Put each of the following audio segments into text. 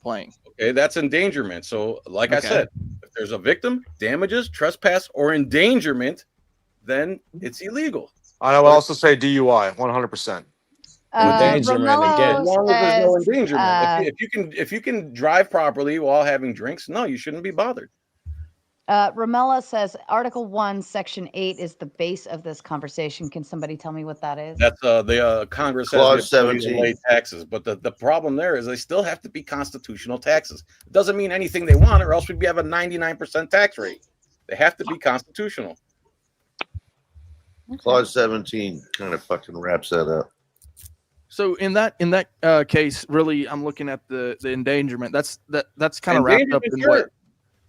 playing. Okay, that's endangerment. So, like I said, if there's a victim, damages, trespass, or endangerment, then it's illegal. I will also say DUI, 100%. Endangerment again. As long as there's no endangerment. If you can drive properly while having drinks, no, you shouldn't be bothered. Ramella says Article 1, Section 8 is the base of this conversation. Can somebody tell me what that is? That's the Congress says Clause the ability 17. to lay taxes, but the problem there is they still have to be constitutional taxes. It doesn't mean anything they want, or else we'd have a 99% tax rate. They have to be constitutional. Okay. Clause 17 kind of fucking wraps that up. So in that case, really, I'm looking at the endangerment. That's kind of wrapped up in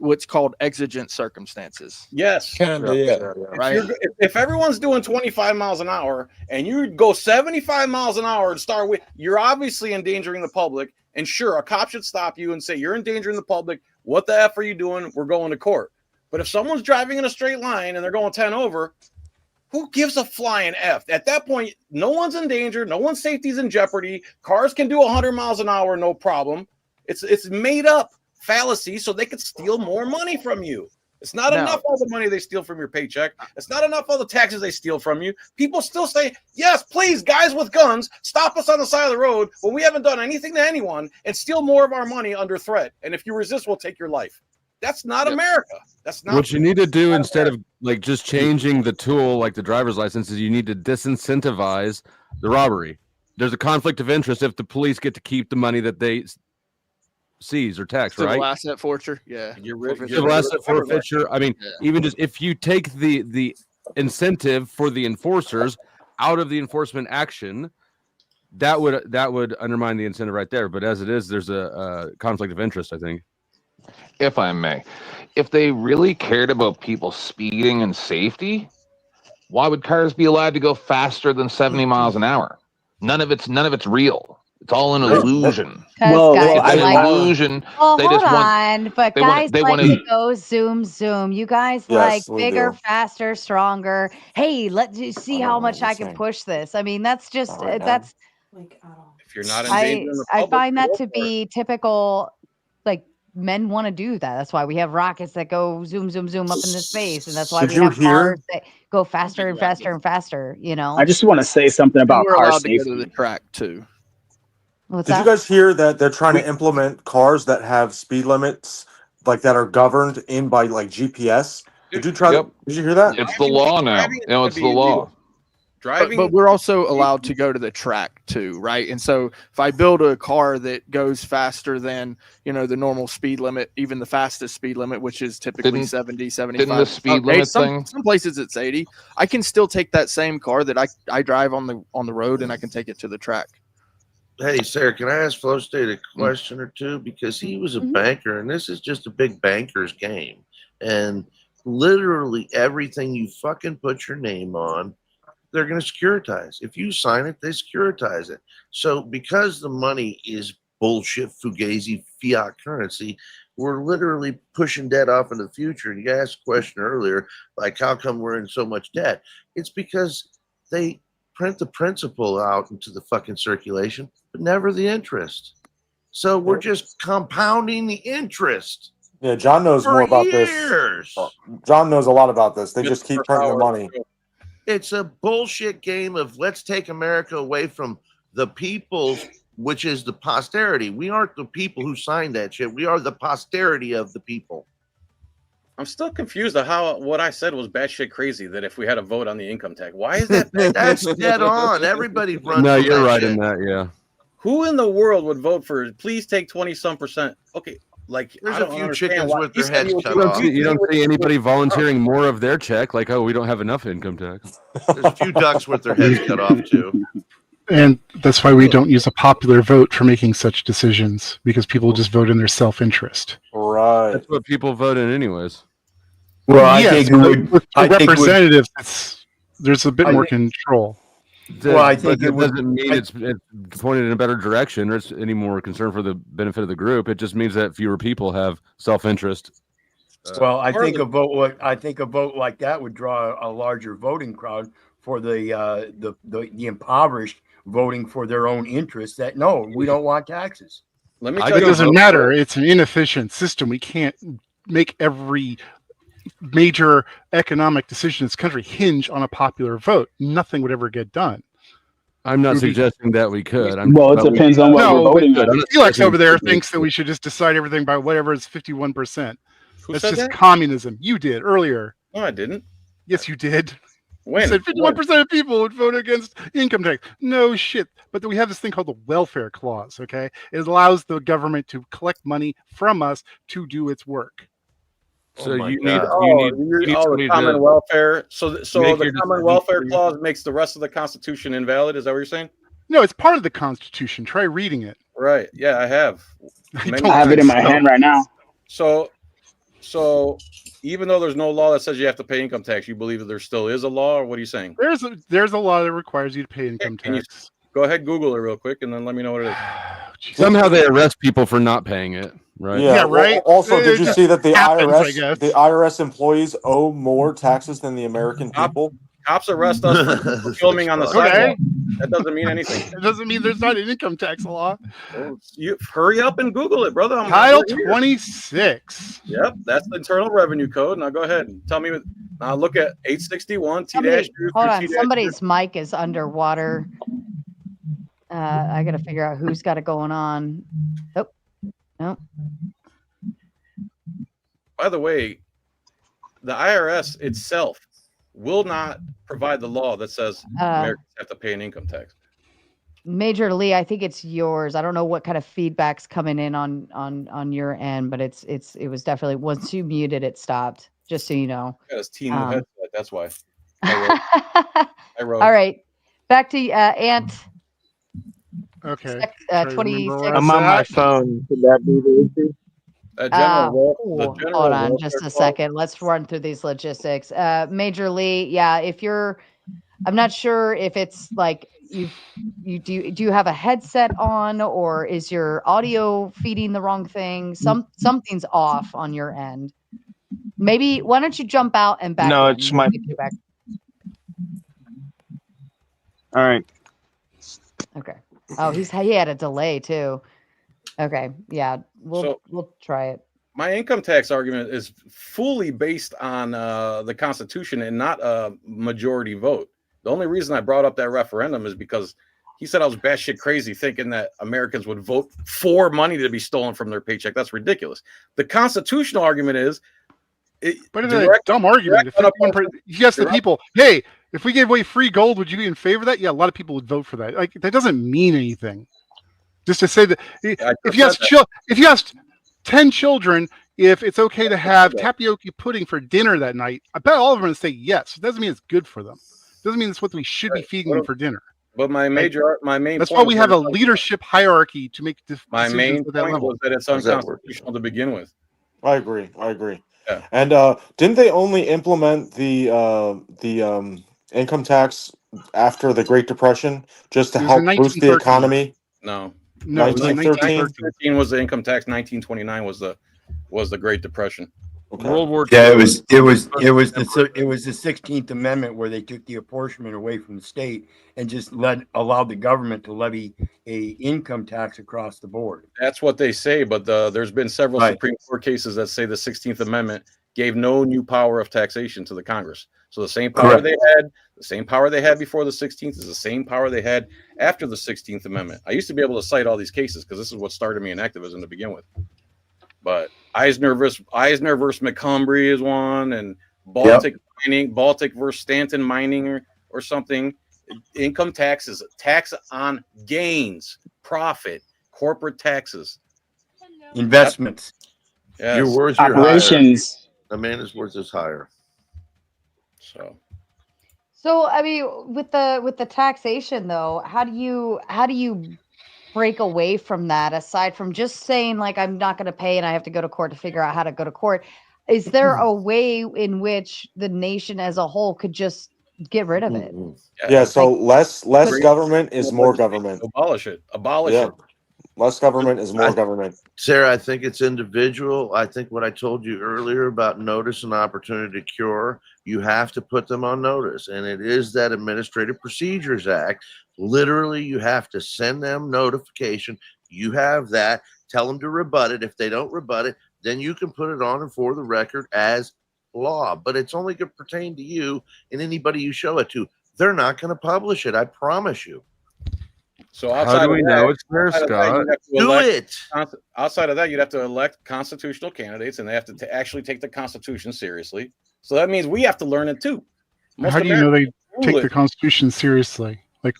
what's called exigent circumstances. Yes. Right. If everyone's doing 25 miles an hour and you go 75 miles an hour and start with, you're obviously endangering the public. And sure, a cop should stop you and say, you're endangering the public. What the F are you doing? We're going to court. But if someone's driving in a straight line and they're going 10 over, who gives a flying F? At that point, no one's in danger. No one's safety's in jeopardy. Cars can do 100 miles an hour, no problem. It's made up fallacy so they could steal more money from you. It's not enough all the money they steal from your paycheck. It's not enough all the taxes they steal from you. People still say, yes, please, guys with guns, stop us on the side of the road when we haven't done anything to anyone and steal more of our money under threat. And if you resist, we'll take your life. That's not America. That's not what you need to do instead of like just changing the tool like the driver's license is you need to disincentivize the robbery. There's a conflict of interest if the police get to keep the money that they seize or tax, right? Civil asset forfeiture, Civil asset forfeiture. I mean, even just if you take the incentive for the enforcers out of the enforcement action, that would undermine the incentive right there. But as it is, there's a conflict of interest, I think. If I may, if they really cared about people speeding and safety, why would cars be allowed to go faster than 70 miles an hour? None of it's real. It's all an illusion. Well, it's an illusion. They hold on, but guys like to go zoom. You guys like bigger, faster, stronger. Hey, let's see how much I can push this. I mean, that's just that's. If you're not in danger in the public, I find that to be typical. Like men want to do that. That's why we have rockets that go zoom up into space, and that's why we have cars that go faster and faster and faster. You know. I just want to say something about car safety. To go to the track too. Did you guys hear that they're trying to implement cars that have speed limits, like that are governed in by like GPS? Did you try? Did you hear that? It's the law now. It's the law. Driving, but we're also allowed to go to the track too, right? And so if I build a car that goes faster than the normal speed limit, even the fastest speed limit, which is typically 70, 75. Didn't the speed limit thing? Some places it's 80. I can still take that same car that I drive on the road, and I can take it to the track. Hey, Sarah, can I ask Flow State a question or two? Because he was a banker, and this is just a big banker's game. And literally everything you fucking put your name on, they're going to securitize. If you sign it, they securitize it. So because the money is bullshit, fugazi, fiat currency, we're literally pushing debt off into the future. And you asked a question earlier, like how come we're in so much debt? It's because they print the principal out into the fucking circulation, but never the interest. So we're just compounding the interest. Yeah, John knows more about this. John knows a lot about this. They just keep printing the money. It's a bullshit game of let's take America away from the people, which is the posterity. We aren't the people who signed that shit. We are the posterity of the people. I'm still confused at how what I said was batshit crazy. That if we had a vote on the income tax, why is that? That's dead on. Everybody runs. No, you're right in that. Yeah. Who in the world would vote for? Please take 20-some%. Okay, like there's a few chickens with their heads cut off. You don't see anybody volunteering more of their check. Like, oh, we don't have enough income tax. There's a few ducks with their heads cut off too. And that's why we don't use a popular vote for making such decisions, because people just vote in their self-interest. Right. That's what people vote in anyways. Well, I think with representatives, there's a bit more control. I think it doesn't mean it's pointed in a better direction or it's any more concern for the benefit of the group. It just means that fewer people have self-interest. Well, I think a vote like that would draw a larger voting crowd for the impoverished voting for their own interests. That no, we don't want taxes. Let me It tell you, doesn't matter. It's an inefficient system. We can't make every major economic decision in this country hinge on a popular vote. Nothing would ever get done. I'm not suggesting that we could. Well, it depends on what we're voting on. Felix over there thinks that we should just decide everything by whatever is 51%. That's just that? communism. You did earlier. No, I didn't. Yes, you did. When? You said 51% of people would vote against income tax. No shit. But we have this thing called the welfare clause, okay? It allows the government to collect money from us to do its work. So you need the common welfare. So the common welfare clause makes the rest of the Constitution invalid. Is that what you're saying? No, it's part of the Constitution. Try reading it. Right. Yeah, I have. I have it in my hand right now. So even though there's no law that says you have to pay income tax, you believe that there still is a law, or what are you saying? There's a law that requires you to pay income tax. Go ahead, Google it real quick, and then let me know what it is. Somehow they arrest people for not paying it, right? Yeah, right. Also, did you see that the happens, the IRS employees owe more taxes than the American people? Cops arrest us for filming on the sidewalk. That doesn't mean anything. It doesn't mean there's not an income tax law. You hurry up and Google it, brother. Title 26. Yep, that's the Internal Revenue Code. Now go ahead and tell me. Now look at 861 T-. Hold on, somebody's mic is underwater. I got to figure out who's got it going on. Oh, no. By the way, the IRS itself will not provide the law that says Americans have to pay an income tax. Major Lee, I think it's yours. I don't know what kind of feedback's coming in on your end, but it was definitely, once you muted, it stopped. Just so you know. Headset, that's why. I wrote. All right, back to Ant. Okay. 26. I'm on my phone. Could that be the issue? Hold on just a second. Let's run through these logistics. Major Lee, yeah, I'm not sure if it's like do you have a headset on, or is your audio feeding the wrong thing? Something's off on your end. Maybe why don't you jump out and back? No, it's my. All right. Okay. Oh, he had a delay too. Okay, yeah, we'll try it. My income tax argument is fully based on the Constitution and not a majority vote. The only reason I brought up that referendum is because he said I was batshit crazy thinking that Americans would vote for money to be stolen from their paycheck. That's ridiculous. The constitutional argument is, but it's a dumb argument. If you ask the people, hey, if we gave away free gold, would you be in favor of that? Yeah, a lot of people would vote for that. Like, that doesn't mean anything. Just to say that if you asked 10 children if it's okay to have tapioca pudding for dinner that night, I bet all of them are going to say yes. It doesn't mean it's good for them. It doesn't mean it's what we should be feeding them for dinner. But my main that's why we have a leadership hierarchy to make my main at that point level. was that it's unconstitutional to begin with. I agree. Yeah. And didn't they only implement the income tax after the Great Depression just to help boost the economy? No. 1913 was the income tax. 1929 was the Great Depression. Okay. World War II. Yeah, it was the 16th Amendment where they took the apportionment away from the state and just allowed the government to levy a income tax across the board. That's what they say, but there's been several Supreme Court cases that say the 16th Amendment gave no new power of taxation to the Congress. So the same power they had before the 16th is the same power they had after the 16th Amendment. I used to be able to cite all these cases because this is what started me in activism to begin with. But Eisner versus McCumbry is one, and Baltic versus Stanton Mining or something. Income tax is a tax on gains, profit, corporate taxes, investments. Yes. Your worth, operations. A man is worth is higher. So I mean, with the taxation though, how do you break away from that, aside from just saying like I'm not going to pay and I have to go to court to figure out how to go to court? Is there a way in which the nation as a whole could just get rid of it? Yeah, so less government is more government. Abolish it. Less government is more government. Sarah, I think it's individual. I think what I told you earlier about notice and opportunity to cure, you have to put them on notice. And it is that Administrative Procedures Act. Literally, you have to send them notification. You have that. tell them to rebut it. If they don't rebut it, then you can put it on and for the record as law. But it's only going to pertain to you and anybody you show it to. They're not going to publish it. I promise you. So how do we know it's fair, Scott? Do it. Outside of that, you'd have to elect constitutional candidates, and they have to actually take the Constitution seriously. So that means we have to learn it too. How do you know they take the Constitution seriously? Like,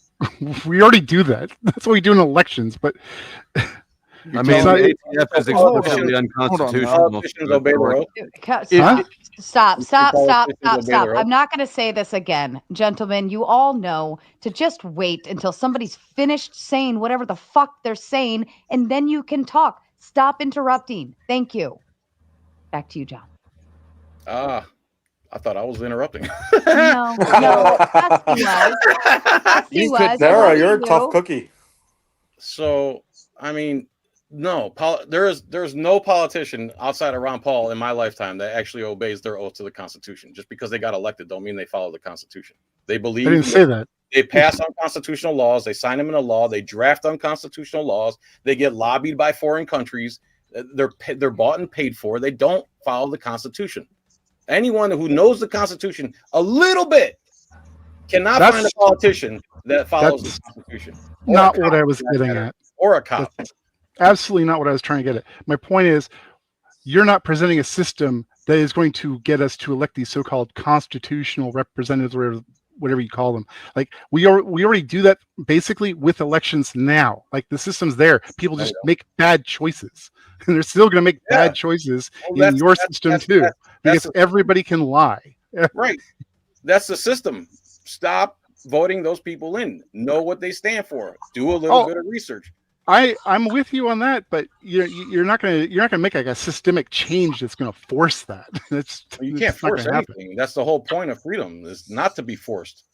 we already do that. That's what we do in elections. But I mean, the ATF is explicitly unconstitutional. Stop. I'm not going to say this again. Gentlemen, you all know to just wait until somebody's finished saying whatever the fuck they're saying, and then you can talk. Stop interrupting. Thank you. Back to you, John. I thought I was interrupting. No. Sarah, you're a tough cookie. So, I mean, no, there's no politician outside of Ron Paul in my lifetime that actually obeys their oath to the Constitution. Just because they got elected don't mean they follow the Constitution. They believe. I didn't say that. They pass unconstitutional laws. They sign them into law. They draft unconstitutional laws. They get lobbied by foreign countries. They're bought and paid for. They don't follow the Constitution. Anyone who knows the Constitution a little bit cannot find a politician that follows the Constitution. Not what I was getting at. Or a cop. That's absolutely not what I was trying to get at. My point is, you're not presenting a system that is going to get us to elect these so-called constitutional representatives, or whatever you call them. Like we already do that basically with elections now. Like the system's there. People just make bad choices, and they're still going to make bad choices in your system too, because everybody can lie. Right. That's the system. Stop voting those people in. Know what they stand for. Do a little bit of research. I'm with you on that, but you're not gonna make like a systemic change that's gonna force that. You can't force anything. That's the whole point of freedom, is not to be forced.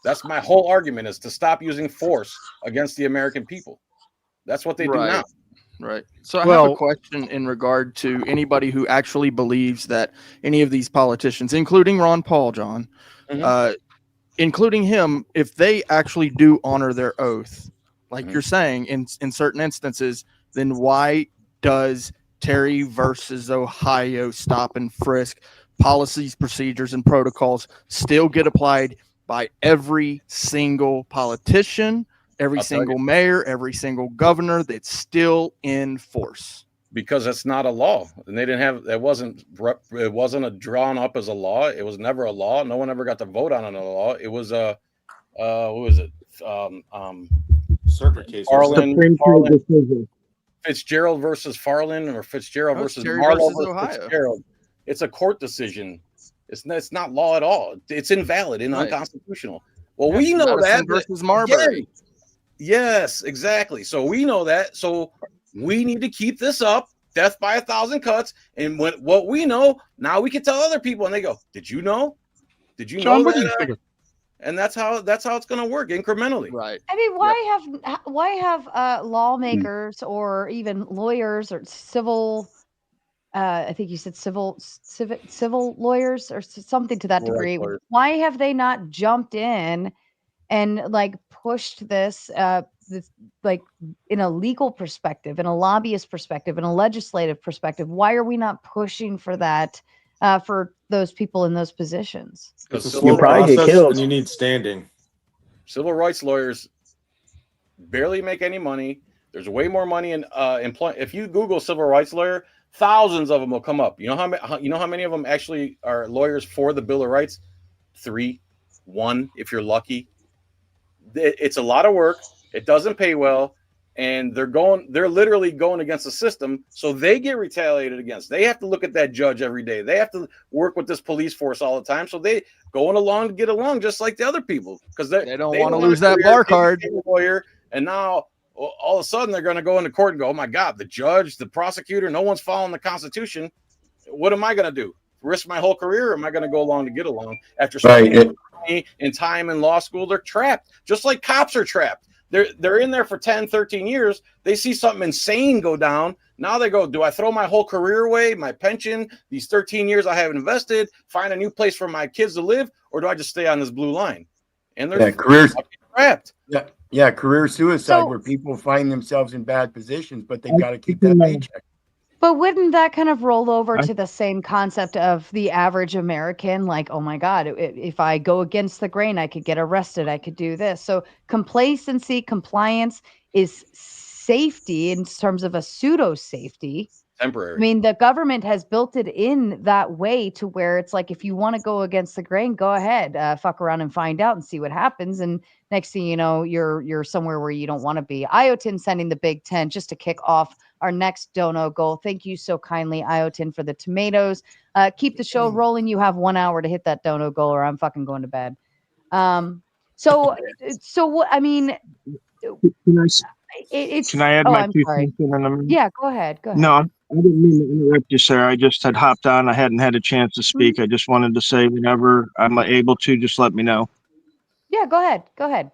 That's my whole argument, is to stop using force against the American people. That's what they do now. Right. So I have a question in regard to anybody who actually believes that any of these politicians, including Ron Paul, John, including him, if they actually do honor their oath, like you're saying, in certain instances, then why does Terry versus Ohio stop and frisk policies, procedures, and protocols still get applied by every single politician, every single mayor, every single governor that's still in force? Because that's not a law, and they didn't have. It wasn't drawn up as a law. It was never a law. No one ever got to vote on a law. It was a what was it? Circuit case. Fitzgerald versus Farland, or Fitzgerald versus Marlowe versus Fitzgerald. It's a court decision. It's not law at all. It's invalid and unconstitutional. Well, we know that versus Marbury. Yes, exactly. So we know that. So we need to keep this up. Death by 1,000 cuts. And what we know now, we can tell other people, and they go, "Did you know? Did you know that?" And that's how it's going to work incrementally. Right. I mean, why have lawmakers or even lawyers or civil, I think you said civil lawyers or something to that degree. Why have they not jumped in and like pushed this like in a legal perspective, in a lobbyist perspective, in a legislative perspective? Why are we not pushing for that for those people in those positions? You probably get killed, and you need standing. Civil rights lawyers barely make any money. There's way more money in employment. If you Google civil rights lawyer, thousands of them will come up. You know how many of them actually are lawyers for the Bill of Rights? 3, 1, if you're lucky. It's a lot of work. It doesn't pay well. And they're literally going against the system, so they get retaliated against. They have to look at that judge every day. They have to work with this police force all the time. So they going along to get along, just like the other people, because they don't want to lose that bar card. Lawyer, and now all of a sudden they're going to go into court and go, "Oh my God, the judge, the prosecutor, no one's following the Constitution. What am I going to do? Risk my whole career? Or am I going to go along to get along?" After spending money and time in law school, they're trapped, just like cops are trapped. They're in there for 10, 13 years. They see something insane go down. Now they go, "Do I throw my whole career away, my pension, these 13 years I have invested, find a new place for my kids to live, or do I just stay on this blue line?" And they're careers trapped. Yeah, Yeah, career suicide, where people find themselves in bad positions, but they've got to keep that paycheck. But wouldn't that kind of roll over to the same concept of the average American? Like, oh my God, if I go against the grain, I could get arrested. I could do this. So complacency, compliance is safety in terms of a pseudo safety. Temporary. I mean, the government has built it in that way to where it's like, if you want to go against the grain, go ahead, fuck around and find out and see what happens. And next thing you know, you're somewhere where you don't want to be. Iotin sending the big 10 just to kick off our next dono goal. Thank you so kindly, Iotin, for the tomatoes. Keep the show rolling. You have 1 hour to hit that dono goal, or I'm fucking going to bed. So what? I mean, Can I add my I'm 2 sorry. cents in a minute? Yeah, go ahead. Go ahead. No, I didn't mean to interrupt you, sir. I just had hopped on. I hadn't had a chance to speak. I just wanted to say, whenever I'm able to, just let me know. Yeah, go ahead. Go ahead.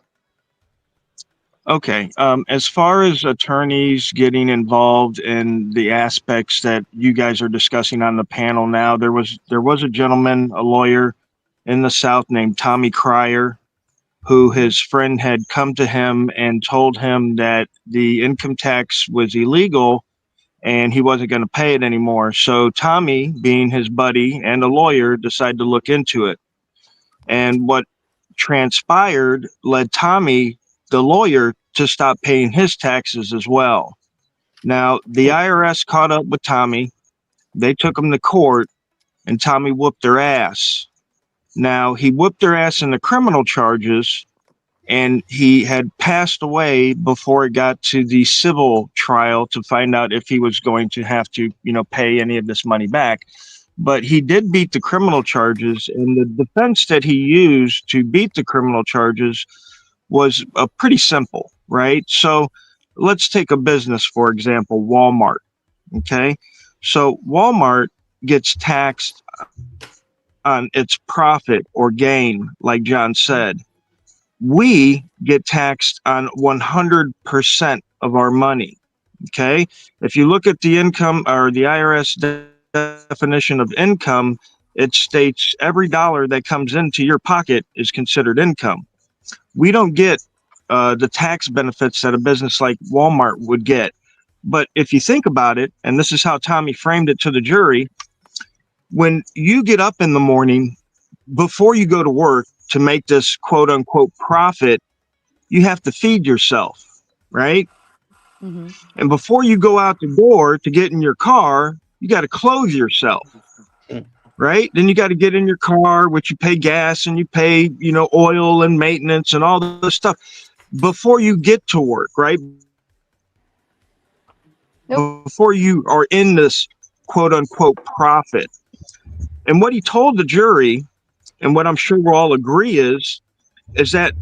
Okay. As far as attorneys getting involved in the aspects that you guys are discussing on the panel now, there was a gentleman, a lawyer in the South named Tommy Cryer, who his friend had come to him and told him that the income tax was illegal and he wasn't going to pay it anymore. So Tommy, being his buddy and a lawyer, decided to look into it. And what transpired led Tommy, the lawyer, to stop paying his taxes as well. Now, the IRS caught up with Tommy. They took him to court, and Tommy whooped their ass. Now, he whooped their ass in the criminal charges, and he had passed away before it got to the civil trial to find out if he was going to have to, pay any of this money back. But he did beat the criminal charges, and the defense that he used to beat the criminal charges was pretty simple, right? So let's take a business, for example, Walmart, okay? So Walmart gets taxed on its profit or gain, like John said. We get taxed on 100% of our money, okay? If you look at the income or the IRS definition of income, it states every dollar that comes into your pocket is considered income. We don't get the tax benefits that a business like Walmart would get. But if you think about it, and this is how Tommy framed it to the jury, when you get up in the morning, before you go to work to make this quote unquote profit, you have to feed yourself, right? Mm-hmm. And before you go out the door to get in your car, you got to clothe yourself, right? Then you got to get in your car, which you pay gas and you pay, oil and maintenance and all this stuff before you get to work, right? Nope. Before you are in this quote unquote profit. And what he told the jury, and what I'm sure we'll all agree is that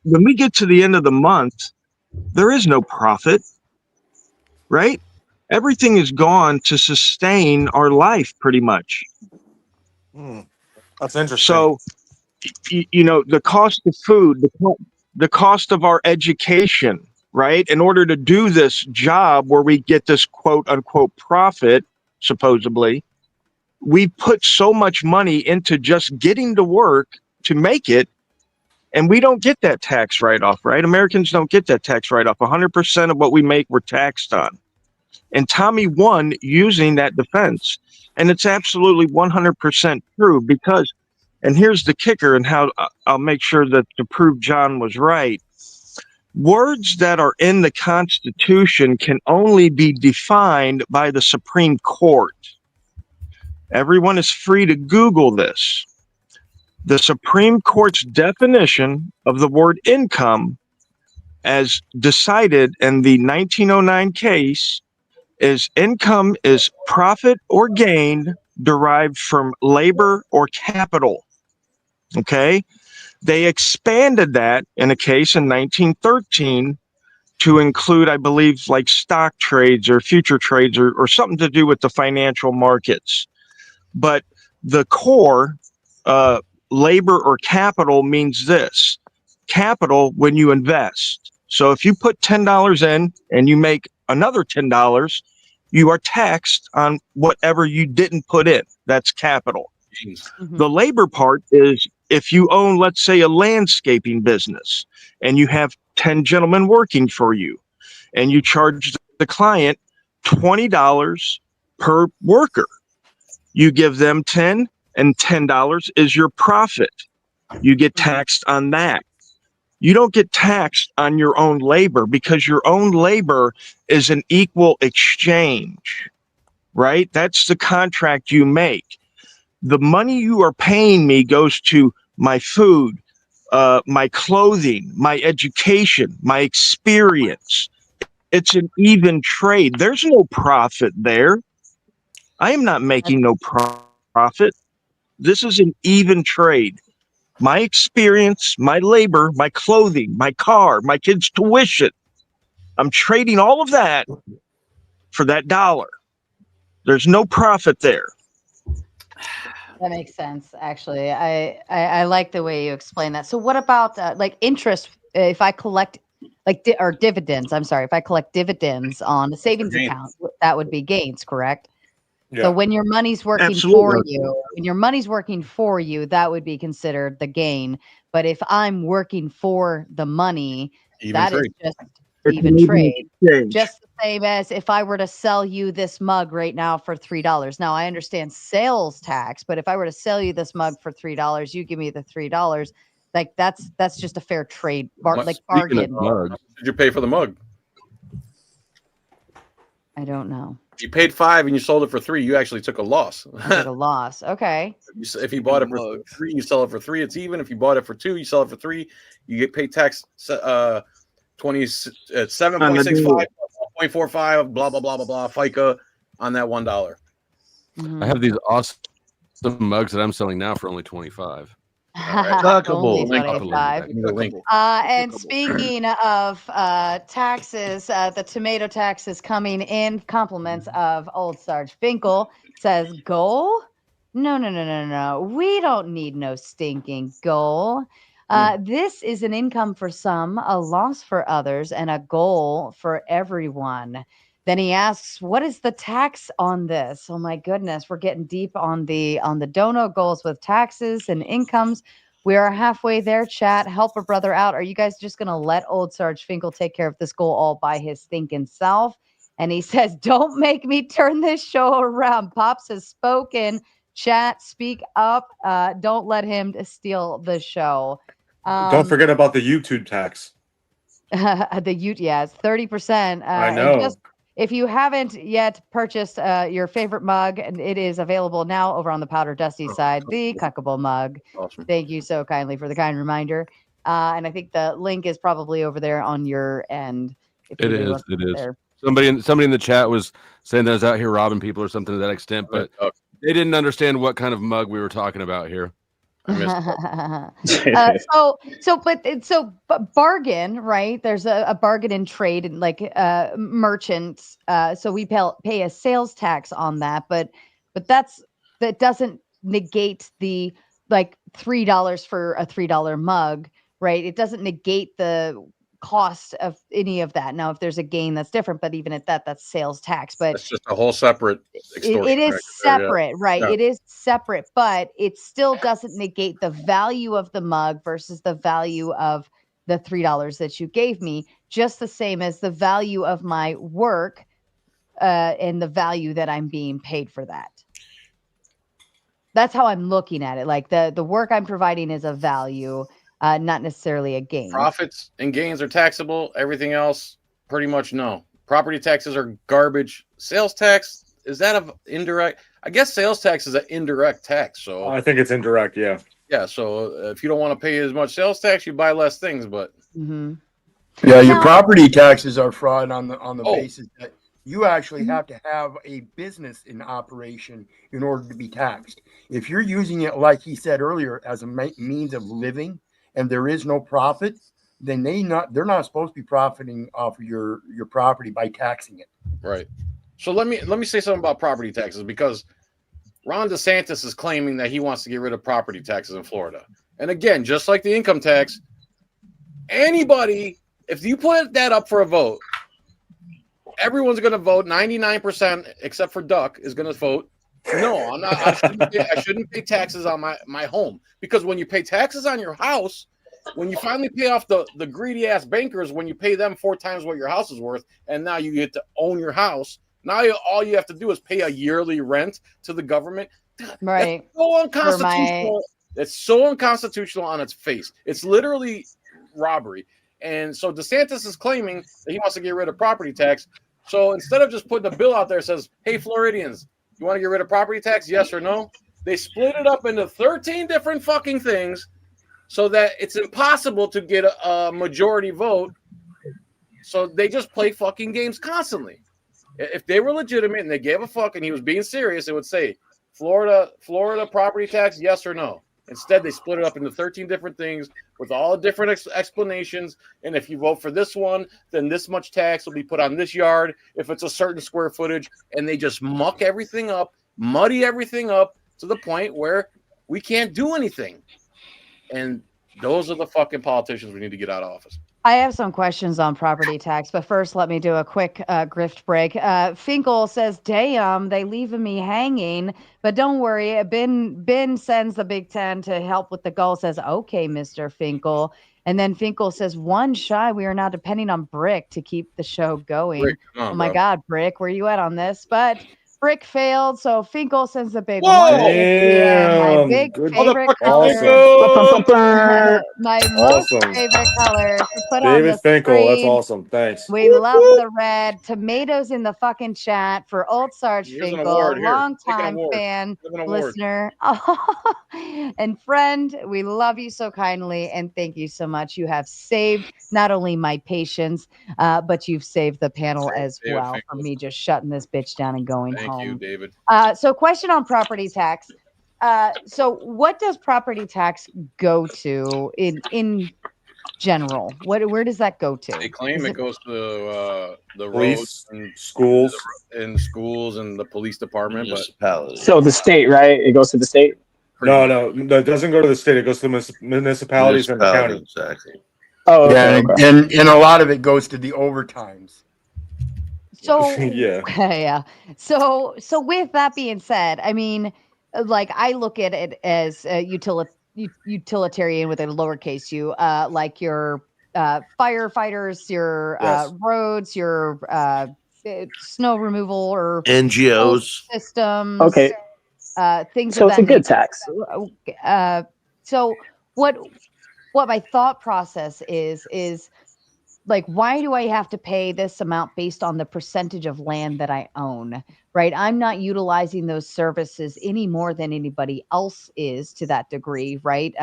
when we get to the end of the month, there is no profit, right? Everything is gone to sustain our life pretty much. That's interesting. So, the cost of food, the cost of our education, right? In order to do this job where we get this quote unquote profit, supposedly, we put so much money into just getting to work to make it, and we don't get that tax write-off, right? Americans don't get that tax write-off. 100% of what we make, we're taxed on. And Tommy won using that defense. And it's absolutely 100% true because, and here's the kicker and how I'll make sure that to prove John was right. Words that are in the Constitution can only be defined by the Supreme Court. Everyone is free to Google this. The Supreme Court's definition of the word income, as decided in the 1909 case, is income is profit or gain derived from labor or capital. Okay? They expanded that in a case in 1913 to include, I believe, like stock trades or future trades or something to do with the financial markets. But the core, labor or capital means this. Capital when you invest. So if you put $10 in and you make another $10, you are taxed on whatever you didn't put in. That's capital. Mm-hmm. The labor part is if you own, let's say, a landscaping business and you have 10 gentlemen working for you, and you charge the client $20 per worker. You give them 10, and $10 is your profit. You get taxed on that. You don't get taxed on your own labor, because your own labor is an equal exchange, right? That's the contract you make. The money you are paying me goes to my food, my clothing, my education, my experience. It's an even trade. There's no profit there. I am not making no profit. This is an even trade. My experience, my labor, my clothing, my car, my kids' tuition. I'm trading all of that for that dollar. There's no profit there. That makes sense. Actually, I like the way you explain that. So what about like interest? If I collect or dividends, I'm sorry, if I collect dividends on a savings account, that would be gains, correct? Yeah. So when your money's working for you, that would be considered the gain. But if I'm working for the money, that is just even trade. Just the same as if I were to sell you this mug right now for $3. Now I understand sales tax, but if I were to sell you this mug for $3, you give me the $3. Like that's just a fair trade, bargain. Did you pay for the mug? I don't know. You paid $5 and you sold it for $3. You actually took a loss. I took a loss. Okay. If you bought it for $3, you sell it for $3. It's even. If you bought it for $2, you sell it for $3. You get paid tax 7.65, 1.45, blah blah blah blah blah. FICA on that $1. I have these awesome mugs that I'm selling now for only $25. Only 25. And speaking of taxes, the tomato tax is coming in compliments of old Sarge Finkel. Says goal? No. We don't need no stinking goal. This is an income for some, a loss for others, and a goal for everyone. Then he asks, what is the tax on this? Oh my goodness, we're getting deep on the dono goals with taxes and incomes. We are halfway there, chat. Help a brother out. Are you guys just going to let old Sarge Finkel take care of this goal all by his thinking self? And he says, don't make me turn this show around. Pops has spoken. Chat, speak up. Don't let him steal the show. Don't forget about the YouTube tax. It's 30%. I know. If you haven't yet purchased your favorite mug, and it is available now over on the Powder Dusty side, the Cuckable mug. Awesome. Thank you so kindly for the kind reminder. And I think the link is probably over there on your end. It is. Somebody in the chat was saying that I was out here robbing people or something to that extent, but they didn't understand what kind of mug we were talking about here. But bargain, right? There's a bargain in trade and like merchants. So we pay a sales tax on that, but that doesn't negate the like $3 for a $3 mug, right? It doesn't negate the cost of any of that. Now, if there's a gain, that's different. But even at that, that's sales tax. But it's just a whole separate extortion. It is separate, right? Yeah. It is separate, but it still doesn't negate the value of the mug versus the value of the $3 that you gave me. Just the same as the value of my work and the value that I'm being paid for that. That's how I'm looking at it. Like the work I'm providing is a value. Not necessarily a gain. Profits and gains are taxable. Everything else, pretty much no. Property taxes are garbage. Sales tax, is that an indirect? I guess sales tax is an indirect tax. So I think it's indirect, yeah. Yeah, so if you don't want to pay as much sales tax, you buy less things. But yeah, your property taxes are fraud on the basis that you actually have to have a business in operation in order to be taxed. If you're using it, like he said earlier, as a means of living, and there is no profit, then they're not supposed to be profiting off of your property by taxing it. Right. So let me say something about property taxes, because Ron DeSantis is claiming that he wants to get rid of property taxes in Florida. And again, just like the income tax, anybody, if you put that up for a vote, everyone's going to vote. 99%, except for Duck, is going to vote. No, I'm not. I shouldn't pay taxes on my home, because when you pay taxes on your house, when you finally pay off the greedy ass bankers, when you pay them 4 times what your house is worth, and now you get to own your house. Now all you have to do is pay a yearly rent to the government. Right. That's so unconstitutional. It's so unconstitutional on its face. It's literally robbery. And so DeSantis is claiming that he wants to get rid of property tax. So instead of just putting a bill out there that says, hey, Floridians, you want to get rid of property tax? Yes or no? They split it up into 13 different fucking things so that it's impossible to get a majority vote. So they just play fucking games constantly. If they were legitimate and they gave a fuck and he was being serious, it would say Florida property tax, yes or no. Instead, they split it up into 13 different things with all different explanations. And if you vote for this one, then this much tax will be put on this yard if it's a certain square footage. And they just muck everything up, muddy everything up to the point where we can't do anything. And those are the fucking politicians we need to get out of office. I have some questions on property tax, but first let me do a quick grift break. Finkel says, damn, they leaving me hanging, but don't worry. Ben sends the Big Ten to help with the goal, says, okay, Mr. Finkel. And then Finkel says, one shy, we are now depending on Brick to keep the show going. Brick, come on, my bro. God, Brick, where you at on this? But Brick failed, so Finkel sends the big Whoa! 150. My big favorite Awesome. color. My most Awesome. favorite color to put David on the Finkel, that's screen. awesome. Thanks. We love the red. Tomatoes in the fucking chat for Old Sarge Here's an Finkel, award here. longtime Take an fan, award. listener, and friend. We love you so kindly, and thank you so much. You have saved not only my patience, but you've saved the panel as David well Finkel. from me just shutting this bitch down and going Thank home. you, David. So question on property tax. So what does property tax go to in general? Where does that go to? They claim it goes to the Police, roads and schools, and the police department, but So the state, right? It goes to the state. No, it doesn't go to the state. It goes to the municipalities and the county. Exactly. Oh, yeah, and a lot of it goes to the overtimes. So yeah. yeah. So with that being said, I mean, like I look at it as utilitarian with a lowercase u, like your firefighters, your roads, your snow removal or NGOs systems. Okay. Things. So of it's that a good nature. tax. So what my thought process is like, why do I have to pay this amount based on the percentage of land that I own, right? I'm not utilizing those services any more than anybody else is to that degree, right?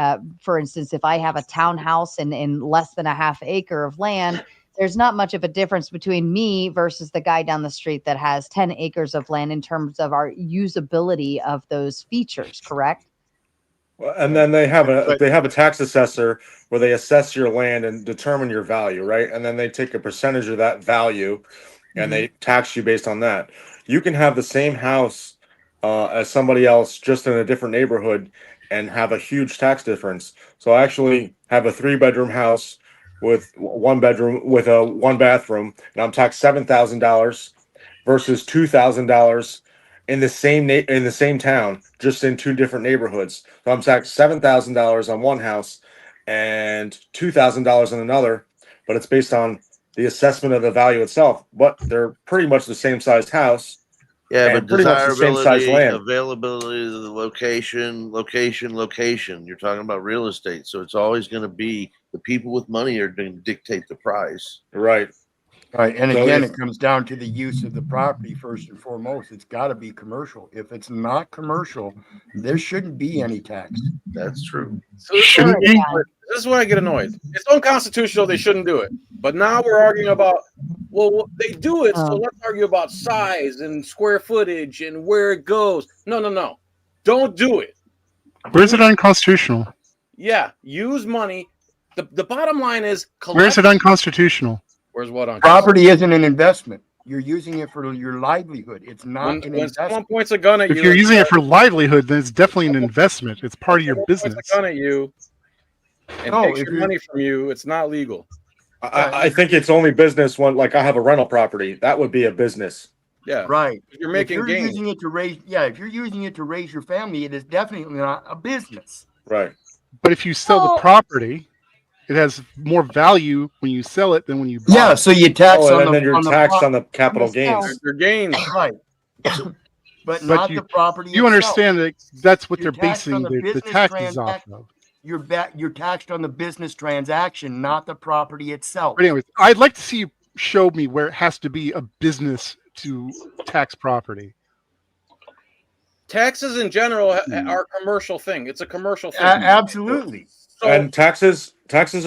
For instance, if I have a townhouse in less than a half acre of land, there's not much of a difference between me versus the guy down the street that has 10 acres of land in terms of our usability of those features, correct? And then they have a tax assessor where they assess your land and determine your value, right? And then they take a percentage of that value and they tax you based on that. You can have the same house as somebody else just in a different neighborhood and have a huge tax difference. So I actually have a 3-bedroom house with 1 bedroom with a 1 bathroom, and I'm taxed $7,000 versus $2,000 in the same town, just in 2 different neighborhoods. So I'm taxed $7,000 on one house and $2,000 on another, but it's based on the assessment of the value itself. But they're pretty much the same size house. Yeah, and but pretty much the same size desirability, land. availability of the location. You're talking about real estate, so it's always going to be the people with money are going to dictate the price. Right. Right. And again, it comes down to the use of the property first and foremost. It's got to be commercial. If it's not commercial, there shouldn't be any tax. That's true. So this is where I get annoyed. It's unconstitutional. They shouldn't do it. But now we're arguing about, well, they do it. So let's argue about size and square footage and where it goes. No. Don't do it. Where's it unconstitutional? Yeah. Use money. The bottom line is, where's it unconstitutional? Where's what on property isn't an investment. You're using it for your livelihood. It's not an investment. Someone points a gun at if you're using it for livelihood, then it's definitely an investment. It's part of your business. Points a gun at you and takes your money from you. It's not legal. I think it's only business when, like, I have a rental property. That would be a business. Yeah. Right. You're making if you're gains. using it to raise, if you're using it to raise your family, it is definitely not a business. Right. But if you sell the property, It has more value when you sell it than when you buy. Yeah, so you tax Oh, on and the then you're taxed on the capital sell. gains. Your gains. Right. But not the property You itself. understand that that's what You're they're taxed on basing the business taxes off of. You're taxed on the business transaction, not the property itself. But anyways, I'd like to see you show me where it has to be a business to tax property. Taxes in general are a commercial thing. It's a commercial thing. Absolutely. So, And taxes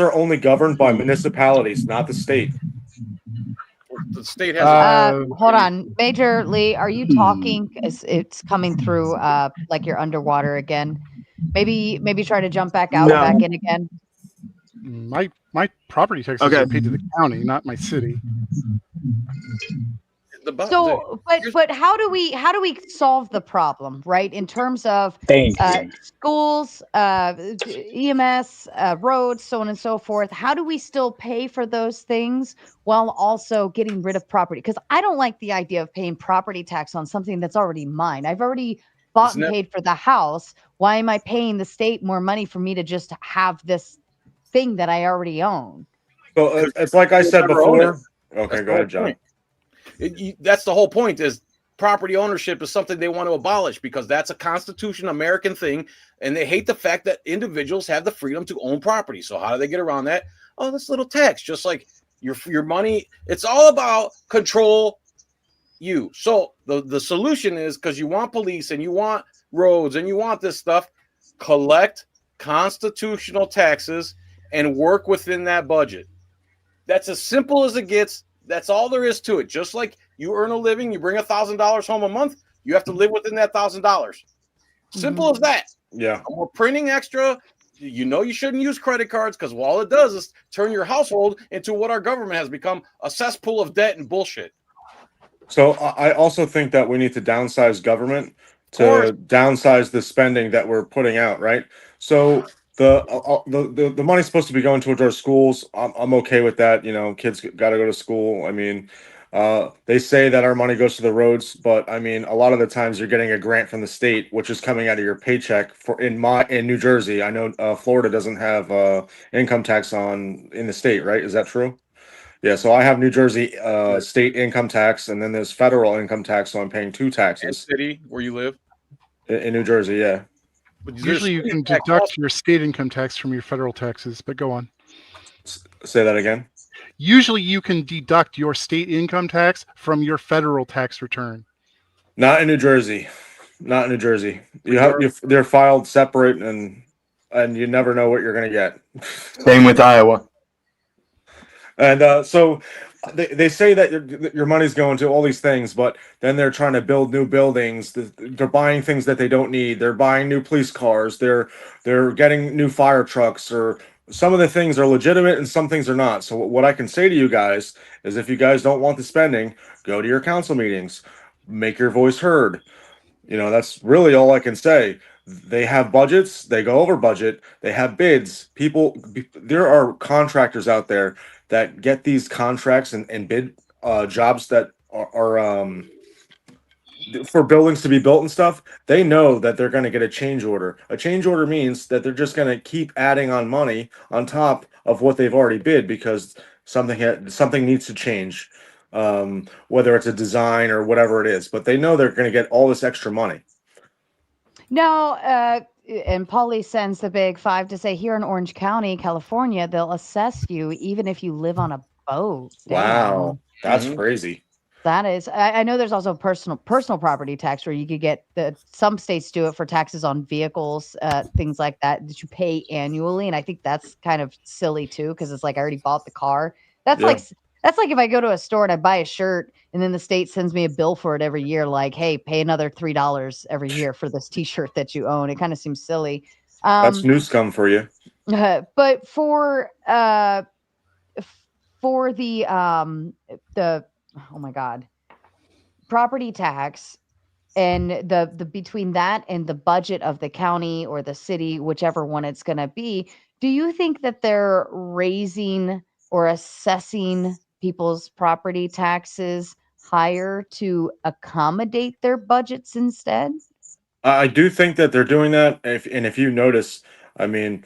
are only governed by municipalities, not the state. the state has. Hold on, Major Lee, are you talking? It's coming through like you're underwater again. Maybe try to jump back out and back in again. My property taxes are paid to the county, not my city. So, but how do we solve the problem, right? In terms of schools, EMS, roads, so on and so forth. How do we still pay for those things while also getting rid of property? Because I don't like the idea of paying property tax on something that's already mine. I've already bought and paid for the house. Why am I paying the state more money for me to just have this thing that I already own? So it's like I said before. Okay, go ahead, John. That's the whole point, is property ownership is something they want to abolish because that's a Constitution American thing, and they hate the fact that individuals have the freedom to own property. So how do they get around that? Oh, this little tax, just like your money. It's all about control you. So the solution is, because you want police and you want roads and you want this stuff, collect constitutional taxes and work within that budget. That's as simple as it gets. That's all there is to it. Just like you earn a living, you bring $1,000 home a month, you have to live within that $1,000. Simple as that. Yeah. We're printing extra. You shouldn't use credit cards, because all it does is turn your household into what our government has become, a cesspool of debt and bullshit. So I also think that we need to downsize government to downsize the spending that we're putting out, right? So the money's supposed to be going towards our schools. I'm okay with that. Kids got to go to school. I mean, they say that our money goes to the roads, but I mean, a lot of the times you're getting a grant from the state, which is coming out of your paycheck. In New Jersey, I know Florida doesn't have income tax in the state, right? Is that true? Yeah, so I have New Jersey state income tax, and then there's federal income tax, so I'm paying two taxes. City where you live? In New Jersey, yeah. Usually you can deduct your state income tax from your federal taxes, but go on. Say that again. Usually you can deduct your state income tax from your federal tax return. Not in New Jersey. Not in New Jersey. They're filed separate, and you never know what you're going to get. Same with Iowa. And so they say that your money's going to all these things, but then they're trying to build new buildings. They're buying things that they don't need. They're buying new police cars. They're getting new fire trucks. Or some of the things are legitimate and some things are not. So what I can say to you guys is, if you guys don't want the spending, go to your council meetings, make your voice heard. That's really all I can say. They have budgets. They go over budget. They have bids. There are contractors out there that get these contracts and bid jobs that are for buildings to be built and stuff. They know that they're going to get a change order. A change order means that they're just going to keep adding on money on top of what they've already bid, because something needs to change, whether it's a design or whatever it is. But they know they're going to get all this extra money. Now, and Paulie sends the big 5 to say, here in Orange County, California, they'll assess you even if you live on a boat. Wow, that's crazy. That is. I know there's also personal property tax, where you could get some states do it for taxes on vehicles, things like that you pay annually, and I think that's kind of silly too, because it's like, I already bought the car. That's like if I go to a store and I buy a shirt, and then the state sends me a bill for it every year, like, hey, pay another $3 every year for this T-shirt that you own. It kind of seems silly. That's new scum for you. But for the oh my God, property tax, and the between that and the budget of the county or the city, whichever one it's going to be, do you think that they're raising or assessing people's property taxes higher to accommodate their budgets instead? I do think that they're doing that. If you notice, I mean,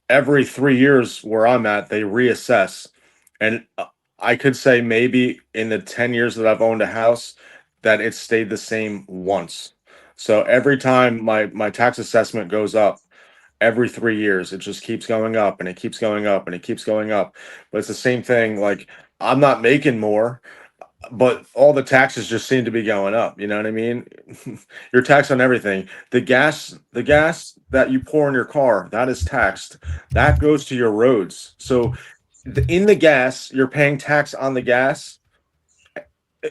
every 3 years where I'm at, they reassess. And I could say maybe in the 10 years that I've owned a house that it stayed the same once. So every time my tax assessment goes up, every 3 years, it just keeps going up and it keeps going up and it keeps going up. But it's the same thing. Like, I'm not making more, but all the taxes just seem to be going up. You know what I mean? You're taxed on everything. The gas that you pour in your car, that is taxed. That goes to your roads. So in the gas, you're paying tax on the gas.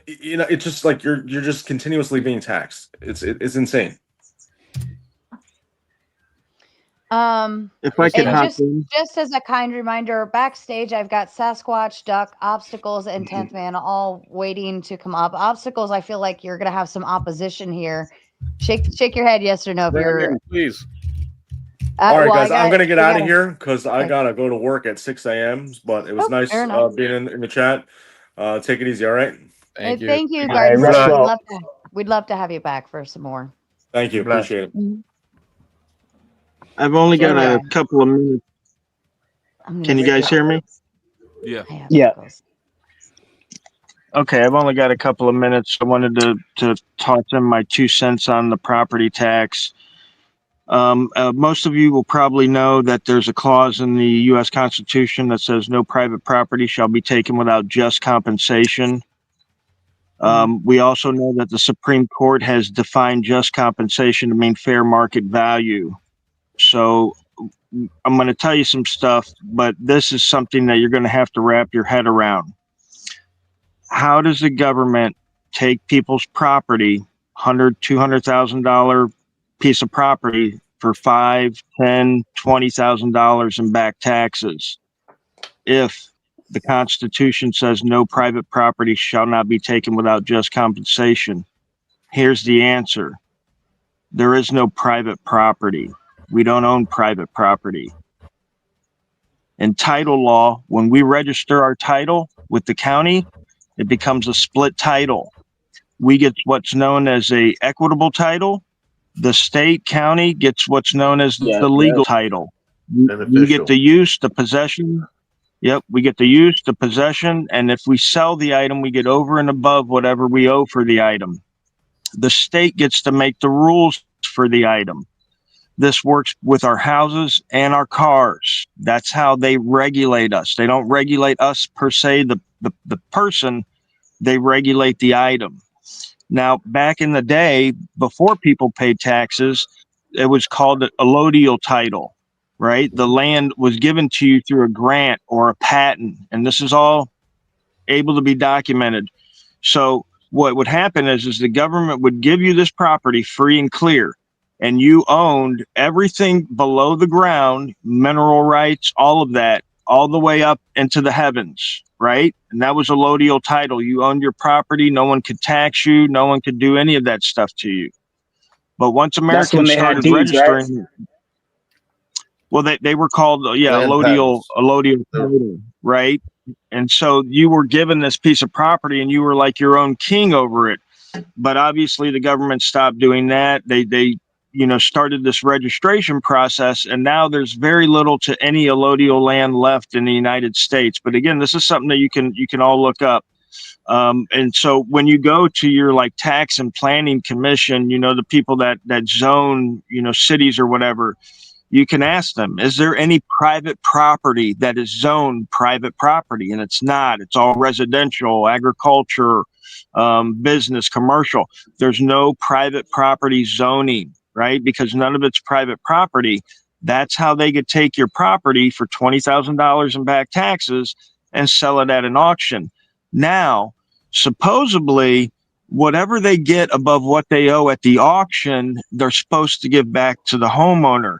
You know, it's just like you're just continuously being taxed. It's insane. If I could And hop in. just as a kind reminder, backstage I've got Sasquatch, Duck, Obstacles, and 10th Man all waiting to come up. Obstacles, I feel like you're gonna have some opposition here. Shake your head yes or no if you're in, please. All right, guys, I'm gonna get out of here because I gotta go to work at 6 a.m. But it was nice being in the chat. Take it easy, all right? Thank you, Garden. We'd love to have you back for some more. Thank you, appreciate it. I've only got a couple of minutes. Can you guys hear me? Yeah. Yeah. Okay, I've only got a couple of minutes. I wanted to toss in my 2 cents on the property tax. Most of you will probably know that there's a clause in the U.S. Constitution that says no private property shall be taken without just compensation. We also know that the Supreme Court has defined just compensation to mean fair market value. So I'm going to tell you some stuff, but this is something that you're going to have to wrap your head around. How does the government take people's property, $100,000, $200,000 piece of property for $5,000, $10,000, $20,000 in back taxes, if the Constitution says no private property shall not be taken without just compensation? Here's the answer. There is no private property. We don't own private property. In title law, when we register our title with the county, it becomes a split title. We get what's known as a equitable title. The state county gets what's known as the legal title. We get the use, the possession. Yep, we get the use, the possession, and if we sell the item, we get over and above whatever we owe for the item. The state gets to make the rules for the item. This works with our houses and our cars. That's how they regulate us. They don't regulate us per se, the person, they regulate the item. Now, back in the day, before people paid taxes, it was called a allodial title, right? The land was given to you through a grant or a patent, and this is all able to be documented. So what would happen is the government would give you this property free and clear, and you owned everything below the ground, mineral rights, all of that, all the way up into the heavens, right? And that was a allodial title. You owned your property. No one could tax you. No one could do any of that stuff to you. But once Americans started deeds, registering, right? Well, they were called, allodial title, right? And so you were given this piece of property and you were like your own king over it. But obviously the government stopped doing that. They started this registration process, and now there's very little to any allodial land left in the United States. But again, this is something that you can all look up. And so when you go to your like tax and planning commission, the people that zone, cities or whatever, you can ask them, is there any private property that is zoned private property? And it's not. It's all residential, agriculture, business, commercial. There's no private property zoning, right? Because none of it's private property. That's how they could take your property for $20,000 in back taxes and sell it at an auction. Now, supposedly, whatever they get above what they owe at the auction, they're supposed to give back to the homeowner.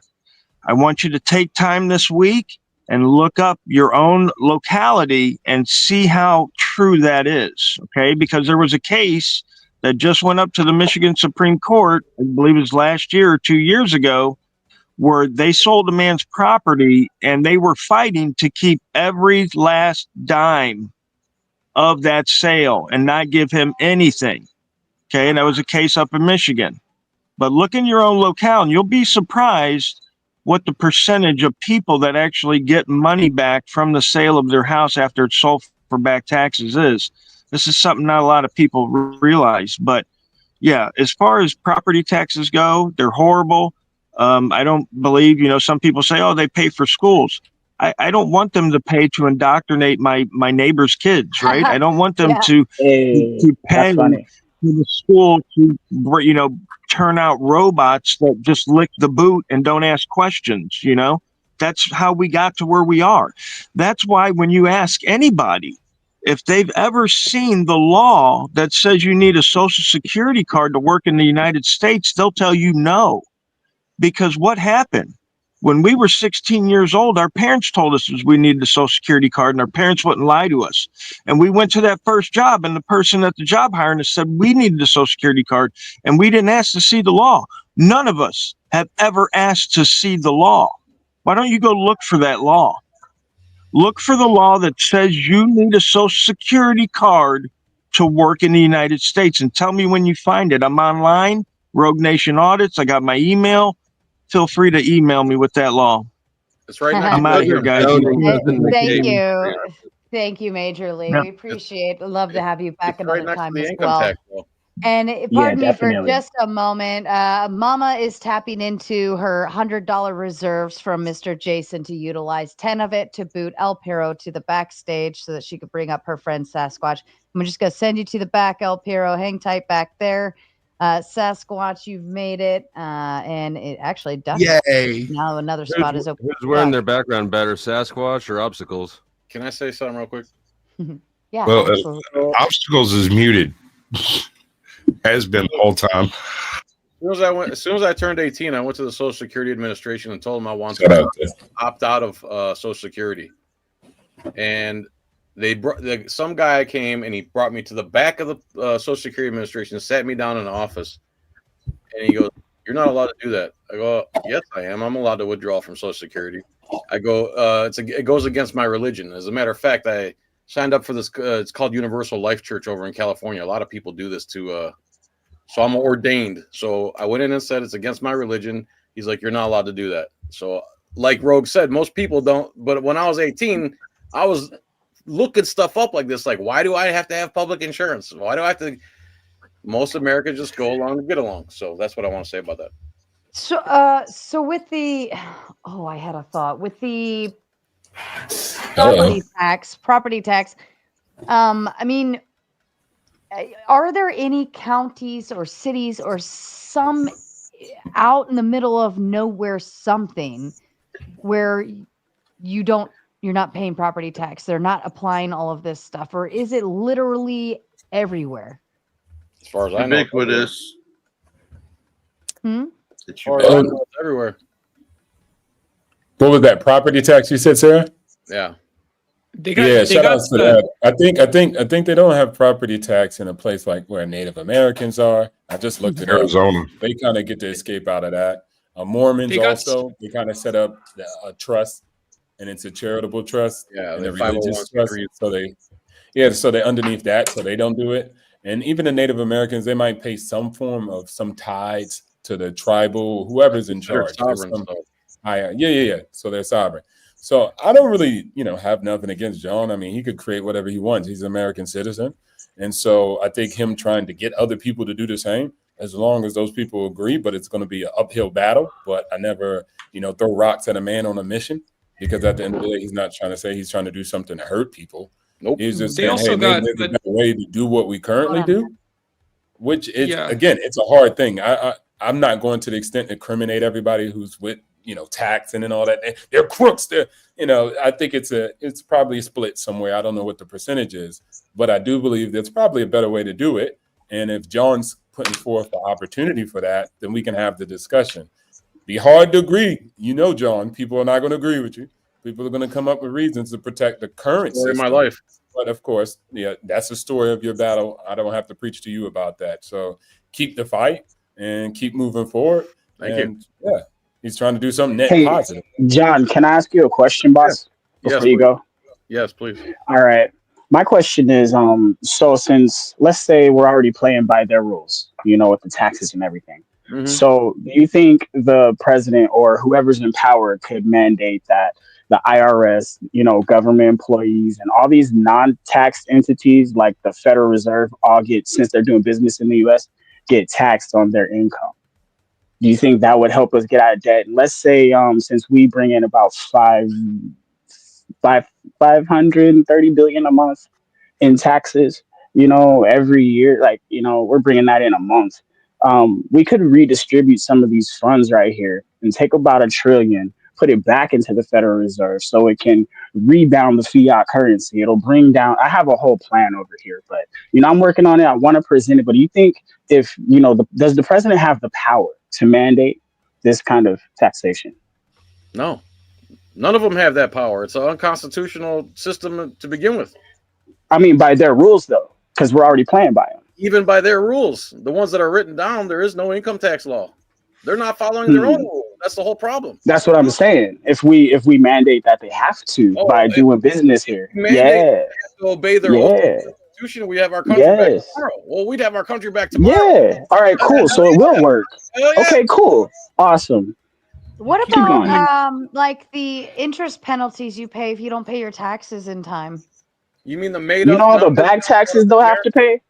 I want you to take time this week and look up your own locality and see how true that is, okay? Because there was a case that just went up to the Michigan Supreme Court, I believe it was last year or 2 years ago, where they sold a man's property and they were fighting to keep every last dime of that sale and not give him anything, okay? And that was a case up in Michigan. But look in your own locale and you'll be surprised what the percentage of people that actually get money back from the sale of their house after it's sold for back taxes is. This is something not a lot of people realize. But yeah, as far as property taxes go, they're horrible. I don't believe, some people say, oh, they pay for schools. I don't want them to pay to indoctrinate my neighbor's kids, right? I don't want them to pay for the school to, turn out robots that just lick the boot and don't ask questions. That's how we got to where we are. That's why when you ask anybody if they've ever seen the law that says you need a social security card to work in the United States, they'll tell you no. Because what happened? When we were 16 years old, our parents told us we needed a social security card, and our parents wouldn't lie to us. And we went to that first job, and the person at the job hiring us said we needed a social security card, and we didn't ask to see the law. None of us have ever asked to see the law. Why don't you go look for that law? Look for the law that says you need a social security card to work in the United States, and tell me when you find it. I'm online, Rogue Nation Audits. I got my email. Feel free to email me with that law. It's right next. I'm out of here, guys. Thank you, Major Lee. Yeah. We appreciate. Love to have you back another time as income well. tax, and pardon me for definitely. just a moment. Mama is tapping into her $100 reserves from Mr. Jason to utilize 10 of it to boot El Piro to the backstage so that she could bring up her friend Sasquatch. I'm just going to send you to the back, El Piro. Hang tight back there. Sasquatch, you've made it, and it actually does. Yay! Now another spot is open. Who's wearing their background better, Sasquatch or Obstacles? Can I say something real quick? Yeah. Well, Obstacles is muted. Has been the whole time. As soon as I turned 18, I went to the Social Security Administration and told them I wanted to opt out of Social Security. And some guy came and he brought me to the back of the Social Security Administration, sat me down in the office, and he goes, "You're not allowed to do that." I go, "Yes, I am. I'm allowed to withdraw from Social Security." I go, it goes against my religion. As a matter of fact, I signed up for this. It's called Universal Life Church over in California. A lot of people do this too. So I'm ordained. So I went in and said it's against my religion. He's like, "You're not allowed to do that." So, like Rogue said, most people don't. But when I was 18, I was looking stuff up like this. Like, why do I have to have public insurance? Why do I have to? Most Americans just go along and get along. So that's what I want to say about that. So with the, I had a thought with the property tax. I mean, are there any counties or cities or some out in the middle of nowhere something where you're not paying property tax? They're not applying all of this stuff, or is it literally everywhere? As far as I know, ubiquitous. As far as I know, it's everywhere. What was that property tax you said, Sarah? Yeah. Shout out to that. I think they don't have property tax in a place like where Native Americans are. I just looked at Arizona. They kind of get to escape out of that. Mormons they kind of set up a trust, and it's a charitable trust and a religious trust. So they underneath that, so they don't do it. And even the Native Americans, they might pay some form of some tithes to the tribal, whoever's in charge. So they're sovereign. So I don't really, have nothing against John. I mean, he could create whatever he wants. He's an American citizen. And so I think him trying to get other people to do the same, as long as those people agree, but it's going to be an uphill battle. But I never, throw rocks at a man on a mission, because at the end of the day, he's not trying to say he's trying to do something to hurt people. Nope. He's just saying, hey, maybe there's a better way to do what we currently do, which is, again, it's a hard thing. I'm not going to the extent to incriminate everybody who's with, taxing and all that. They're crooks. I think it's probably split somewhere. I don't know what the percentage is, but I do believe there's probably a better way to do it. And if John's putting forth the opportunity for that, then we can have the discussion. Be hard to agree. John, people are not going to agree with you. People are going to come up with reasons to protect the current system. In my life. But of course, that's the story of your battle. I don't have to preach to you about that. So keep the fight and keep moving forward. Thank you. Yeah, he's trying to do something net positive. John, can I ask you a question, boss? Before you go? Yes, please. All right. My question is, so since, let's say we're already playing by their rules, with the taxes and everything, So do you think the president or whoever's in power could mandate that the IRS, government employees and all these non-tax entities like the Federal Reserve all get, since they're doing business in the US, get taxed on their income? Do you think that would help us get out of debt? Let's say, since we bring in about 530 billion a month in taxes, every year, like, we're bringing that in a month. We could redistribute some of these funds right here and take about $1 trillion, put it back into the Federal Reserve so it can rebound the fiat currency. It'll bring down, I have a whole plan over here, but, I'm working on it. I want to present it. But do you think if, does the president have the power to mandate this kind of taxation? No, none of them have that power. It's an unconstitutional system to begin with. I mean, by their rules, though, because we're already playing by them. Even by their rules, the ones that are written down, there is no income tax law. They're not following their own rules. That's the whole problem. That's what I'm saying. If we mandate that they have to by doing business here, they have to obey their own constitution. We have our country back tomorrow. Well, we'd have our country back tomorrow. Yeah. All right. Cool. So it will work. Okay. Cool. Awesome. What about like the interest penalties you pay if you don't pay your taxes in time? You mean the made up? All the back taxes they'll have to pay.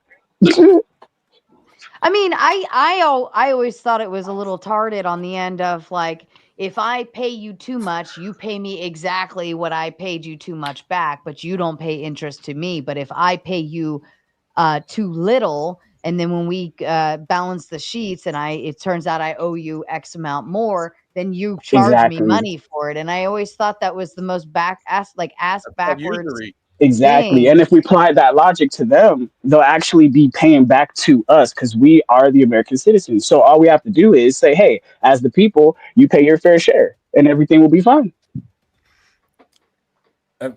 I mean, I always thought it was a little tarded on the end of like, if I pay you too much, you pay me exactly what I paid you too much back, but you don't pay interest to me. But if I pay you too little, and then when we balance the sheets and it turns out I owe you X amount more, then you charge me money for it. And I always thought that was the most ass backwards. Exactly. thing. And if we apply that logic to them, they'll actually be paying back to us because we are the American citizens. So all we have to do is say, hey, as the people, you pay your fair share and everything will be fine. I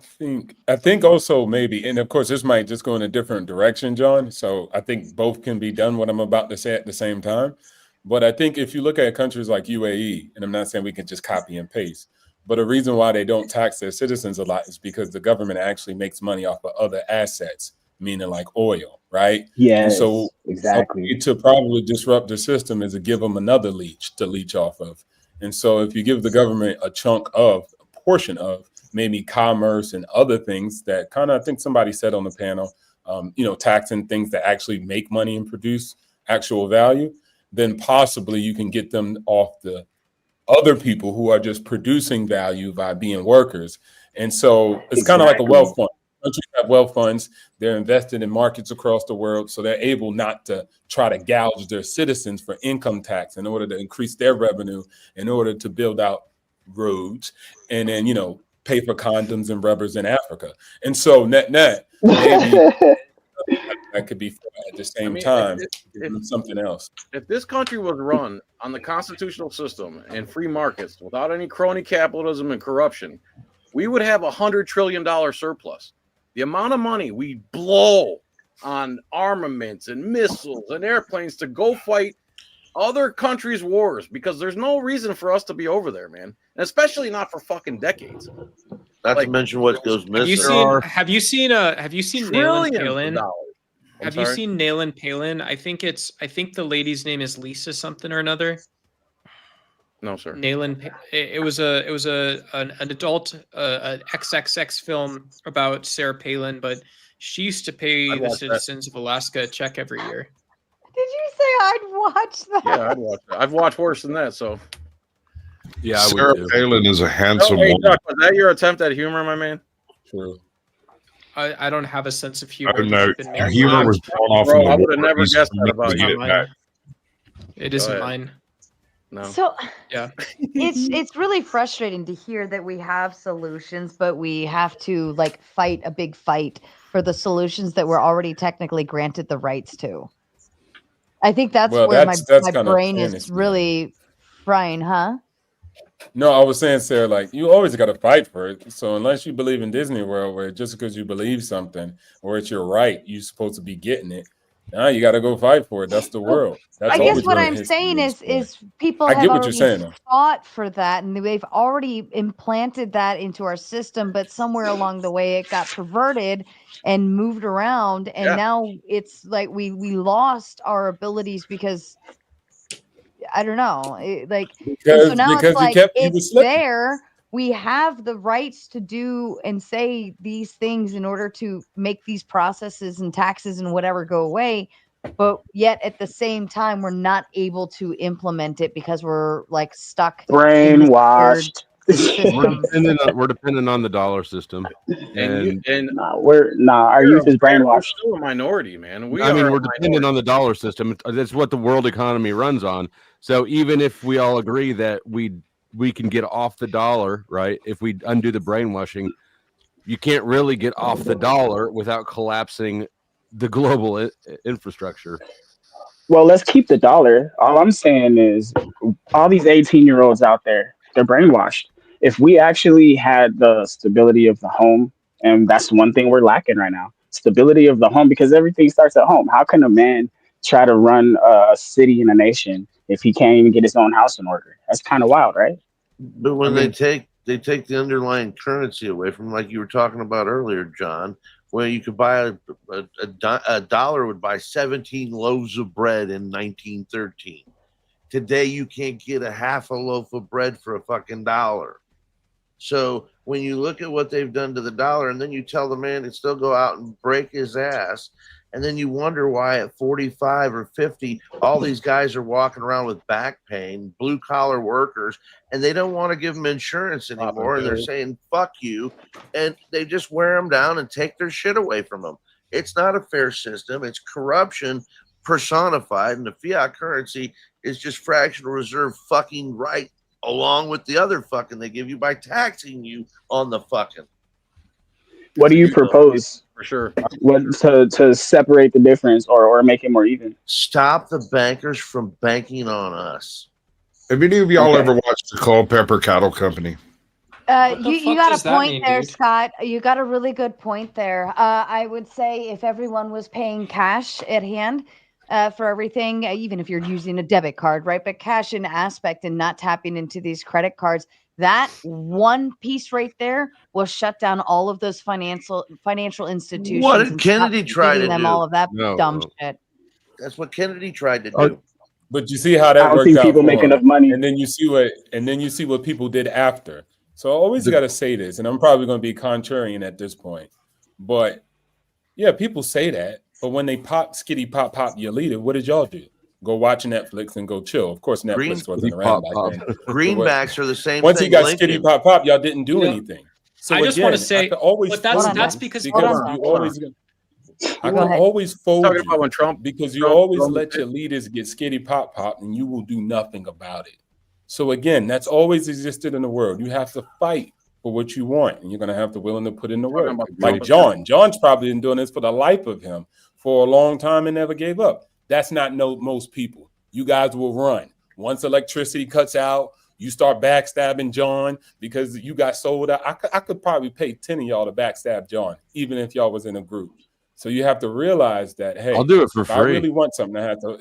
think also maybe, and of course this might just go in a different direction, John. So I think both can be done what I'm about to say at the same time. But I think if you look at countries like UAE, and I'm not saying we can just copy and paste, but a reason why they don't tax their citizens a lot is because the government actually makes money off of other assets, meaning like oil, right? Yes, and so exactly. To probably disrupt the system is to give them another leech to leech off of. And so if you give the government a portion of maybe commerce and other things that kind of, I think somebody said on the panel, taxing things that actually make money and produce actual value, then possibly you can get them off the other people who are just producing value by being workers. And so it's kind of like a wealth fund. Countries have wealth funds. They're invested in markets across the world. So they're able not to try to gouge their citizens for income tax in order to increase their revenue, in order to build out roads and then, pay for condoms and rubbers in Africa. And so net, maybe that could be at the same time something else. If this country was run on the constitutional system and free markets without any crony capitalism and corruption, we would have $100 trillion surplus. The amount of money we blow on armaments and missiles and airplanes to go fight other countries' wars, because there's no reason for us to be over there, man. And especially not for fucking decades. Not to mention what goes missing. Have you seen Nayland Palin? Have you seen Nayland Palin? I think the lady's name is Lisa something or another. No, sir. Nayland. It was an adult an XXX film about Sarah Palin, but she used to pay the citizens of Alaska a check every year. Did you say I'd watch that? Yeah, I'd watch that. I've watched worse than that, so. Yeah, Sarah Palin is a handsome woman. woman. Was that your attempt at humor, my man? True. I don't have a sense of humor. I don't know. Humor was thrown off. Bro, I would have never guessed that about you. It isn't mine. No. So yeah, it's really frustrating to hear that we have solutions, but we have to like fight a big fight for the solutions that we're already technically granted the rights to. I think that's where my brain is really frying, huh? No, I was saying, Sarah, like you always got to fight for it. So unless you believe in Disney World, where just because you believe something or it's your right, you're supposed to be getting it. Now you got to go fight for it. That's the world. That's I guess what I'm saying is people have already fought for that, and they've already implanted that into our system. But somewhere along the way, it got perverted and moved around, and now it's like we lost our abilities because I don't know. Because, so now because it's like, you were it's slipping. there. We have the rights to do and say these things in order to make these processes and taxes and whatever go away. But yet at the same time, we're not able to implement it because we're like stuck brainwashed. We're dependent on the dollar system, and our youth is brainwashed. We're still a minority, man. We're dependent on the dollar system. That's what the world economy runs on. So even if we all agree that we can get off the dollar, right? If we undo the brainwashing, you can't really get off the dollar without collapsing the global infrastructure. Well, let's keep the dollar. All I'm saying is all these 18-year-olds out there, they're brainwashed. If we actually had the stability of the home, and that's one thing we're lacking right now, stability of the home, because everything starts at home. How can a man try to run a city and a nation if he can't even get his own house in order? That's kind of wild, right? But when they take the underlying currency away from, like you were talking about earlier, John, where you could buy a dollar would buy 17 loaves of bread in 1913. Today you can't get a half a loaf of bread for a fucking dollar. So when you look at what they've done to the dollar, and then you tell the man to still go out and break his ass, and then you wonder why at 45 or 50, all these guys are walking around with back pain, blue collar workers, and they don't want to give them insurance anymore. And they're saying, fuck you. And they just wear them down and take their shit away from them. It's not a fair system. It's corruption personified. And the fiat currency is just fractional reserve fucking right, along with the other fucking they give you by taxing you on the fucking. What do you propose? For sure. What to separate the difference or make it more even? Stop the bankers from banking on us. Have any of y'all ever watched the Culpeper Cattle Company? You got a point there, Scott. You got a really good point there. I would say if everyone was paying cash at hand for everything, even if you're using a debit card, right? But cash in aspect and not tapping into these credit cards, that one piece right there will shut down all of those financial institutions. What did Kennedy try to them do? all of that dumb shit. That's what Kennedy tried to do. But you see how that worked out for him. And then you see what people did after. So I always got to say this, and I'm probably going to be contrarian at this point. But yeah, people say that. But when they skitty pop your leader, what did y'all do? Go watch Netflix and go chill. Of course, Netflix wasn't around back then. Greenbacks are the same Once thing. he got skitty pop, y'all didn't do anything. So I just want to say, but that's because you always I can always fold you about when Trump because you always let your leaders get skitty pop and you will do nothing about it. So again, that's always existed in the world. You have to fight for what you want, and you're going to have to willing to put in the work. Like John. John's probably been doing this for the life of him for a long time and never gave up. That's not most people. You guys will run. Once electricity cuts out, you start backstabbing John because you got sold out. I could probably pay 10 of y'all to backstab John, even if y'all was in a group. So you have to realize that, hey, I'll do it for if free. I really want something, I have to.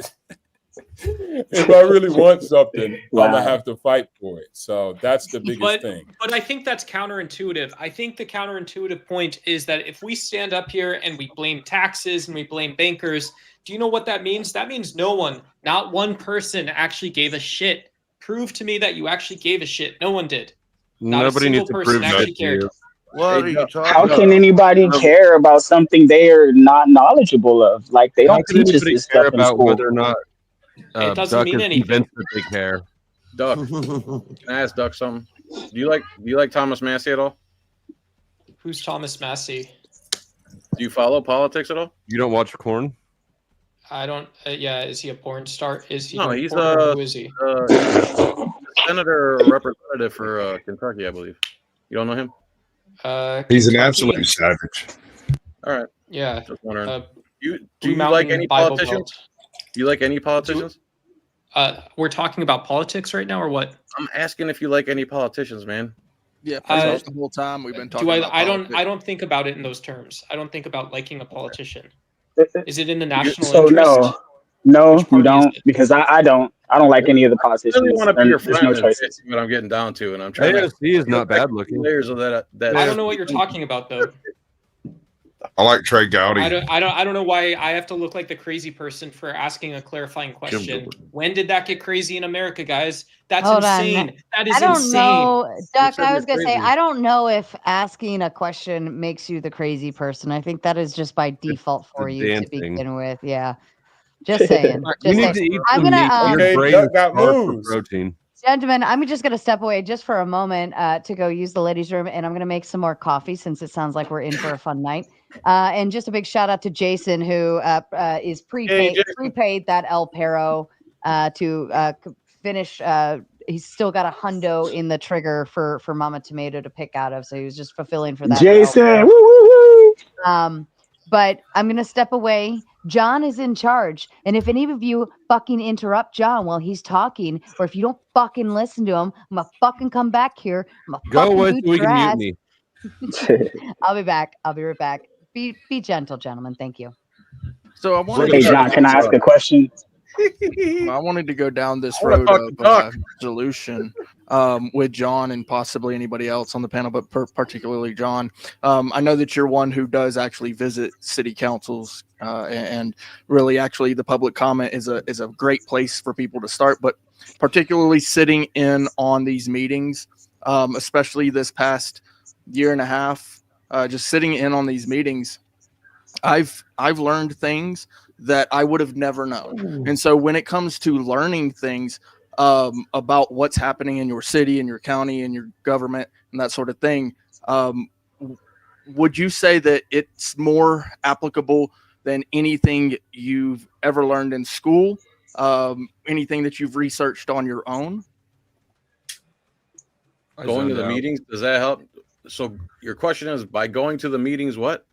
If I really want something, I'm gonna have to fight for it. So that's the biggest thing. But I think that's counterintuitive. I think the counterintuitive point is that if we stand up here and we blame taxes and we blame bankers, do you know what that means? That means no one, not one person actually gave a shit. Prove to me that you actually gave a shit. No one did. Not Nobody needs to prove that to cared. you. What are you talking How about? can anybody care about something they are not knowledgeable of? Like they don't teach us this stuff in school. Whether or not it doesn't Duck mean is anything. convinced that they care. Duck, can I ask Duck something? Do you like Thomas Massey at all? Who's Thomas Massey? Do you follow politics at all? You don't watch porn? I don't. Yeah, is he a porn star? Is he? No, he's who is he? Senator or representative for Kentucky, I believe. You don't know him? He's an absolute savage. All right. Yeah. Just wondering. Do Blue you Mountain like any Bible politicians? Belt. Do you like any politicians? We're talking about politics right now, or what? I'm asking if you like any politicians, man. Yeah, the whole time we've been talking. I don't think about it in those terms. I don't think about liking a politician. Is it in the national interest? No, you don't, because I don't like any of the politicians. I really want to be your friend. No choices. What I'm getting down to, and I'm trying. AOC is not bad looking. Layers of that. I don't know what you're talking about, though. I like Trey Gowdy. I don't know why I have to look like the crazy person for asking a clarifying question. When did that get crazy in America, guys? That's Hold insane. on. That is I don't insane. know, Duck. said I you're was gonna say crazy. I don't know if asking a question makes you the crazy person. I think that is just by default for you to dancing. begin with. Yeah, just saying. You Just need to saying. eat I'm some gonna meat. Your Okay, brain Duck is got starved for moves. protein. Gentlemen, I'm just going to step away just for a moment to go use the ladies' room, and I'm going to make some more coffee since it sounds like we're in for a fun night. And just a big shout out to Jason, who is prepaid that El Perro to finish. He's still got a hundo in the trigger for Mama Tomato to pick out of, so he was just fulfilling for that. Jason, woo, woo, woo. But I'm going to step away. John is in charge. And if any of you fucking interrupt John while he's talking, or if you don't fucking listen to him, I'm going to fucking come back here. I'm going to Go fucking away boot so we your can ass. mutiny. I'll be back. I'll be right back. Be gentle, gentlemen. Thank you. So I wanted Hey, John, can I ask a question? I wanted to go down this I wanna road talk to of Duck. solution with John and possibly anybody else on the panel, but particularly John. I know that you're one who does actually visit city councils, and really, actually, the public comment is a great place for people to start. But particularly sitting in on these meetings, especially this past year and a half, just sitting in on these meetings, I've learned things that I would have never known. And so when it comes to learning things about what's happening in your city and your county and your government and that sort of thing, would you say that it's more applicable than anything you've ever learned in school? Anything that you've researched on your own? Going to the meetings, does that help? So your question is, by going to the meetings, what?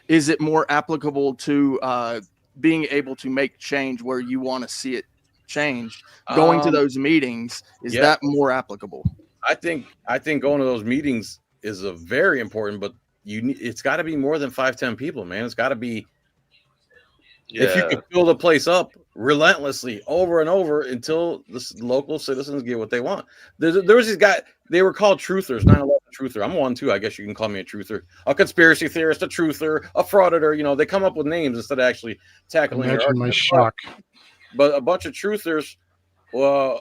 Is it more applicable to being able to make change where you want to see it changed? Going to those meetings, is that more applicable? I think going to those meetings is a very important, but it's got to be more than 5-10 people, man. It's got to be. If you could fill the place up relentlessly over and over until the local citizens get what they want. There was these guys, they were called truthers, 9/11 truther. I'm one too. I guess you can call me a truther, a conspiracy theorist, a truther, a frauditor. You know, they come up with names instead of actually tackling their Imagine my argument. shock. But a bunch of truthers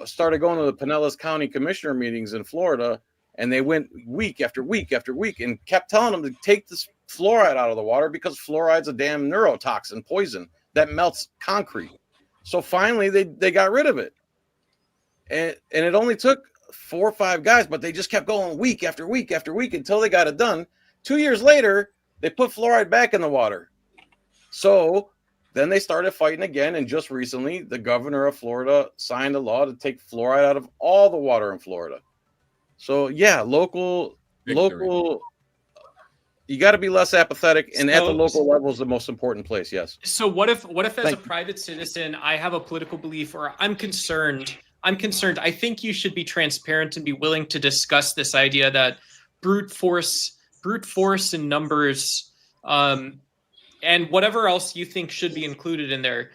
started going to the Pinellas County Commissioner meetings in Florida, and they went week after week after week and kept telling them to take this fluoride out of the water because fluoride's a damn neurotoxin poison that melts concrete. So finally they got rid of it. And it only took 4 or 5 guys, but they just kept going week after week after week until they got it done. 2 years later, they put fluoride back in the water. So then they started fighting again, and just recently the governor of Florida signed a law to take fluoride out of all the water in Florida. So yeah, local you got to be less apathetic, and at the local level is the most important place. Yes. So what if as a private citizen, I have a political belief, or I'm concerned. I think you should be transparent and be willing to discuss this idea that brute force and numbers, and whatever else you think should be included in there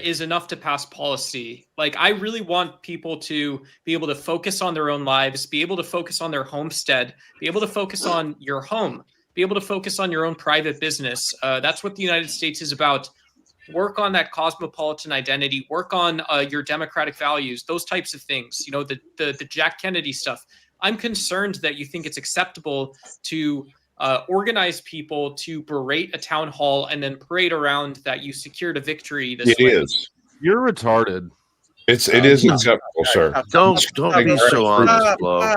is enough to pass policy. Like, I really want people to be able to focus on their own lives, be able to focus on their homestead, be able to focus on your home, be able to focus on your own private business. That's what the United States is about. Work on that cosmopolitan identity, work on your democratic values, those types of things, you know, the Jack Kennedy stuff. I'm concerned that you think it's acceptable to organize people to berate a town hall and then parade around that you secured a victory this way. It is. You're retarded. It is acceptable, sir. Don't be so honest, Flo.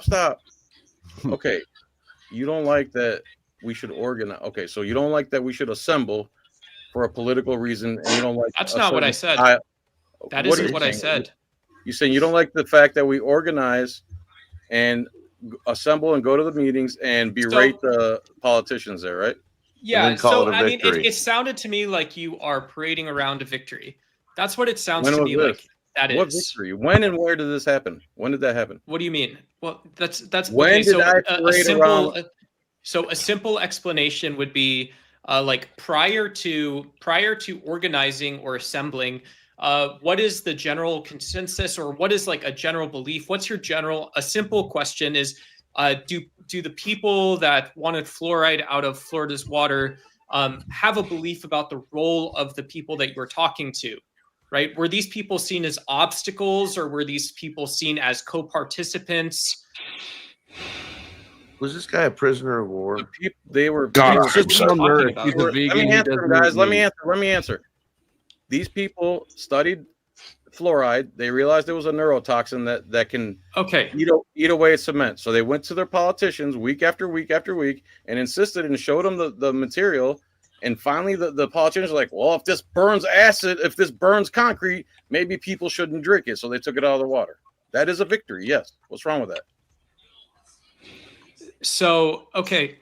Stop. Okay. You don't like that we should organize. Okay, so you don't like that we should assemble for a political reason, and you don't like. That's not what I said. That isn't what I said. You're saying you don't like the fact that we organize and assemble and go to the meetings and berate the politicians there, right? Yeah. So I mean, it sounded to me like you are parading around a victory. That's what it sounds to me like. That is. What victory? When and where did this happen? When did that happen? What do you mean? Well, that's when okay, did I parade around? So a simple explanation would be like prior to organizing or assembling, what is the general consensus, or what is like a general belief? What's your a simple question is, the people that wanted fluoride out of Florida's water have a belief about the role of the people that you're talking to, right? Were these people seen as obstacles, or were these people seen as co-participants? Was this guy a prisoner of war? They were. God, Let me answer, guys. Let me answer. These people studied fluoride. They realized there was a neurotoxin that can eat away at cement. So they went to their politicians week after week after week and insisted and showed them the material. And finally, the politicians were like, well, if this burns acid, if this burns concrete, maybe people shouldn't drink it. So they took it out of the water. That is a victory. Yes. What's wrong with that? So, okay.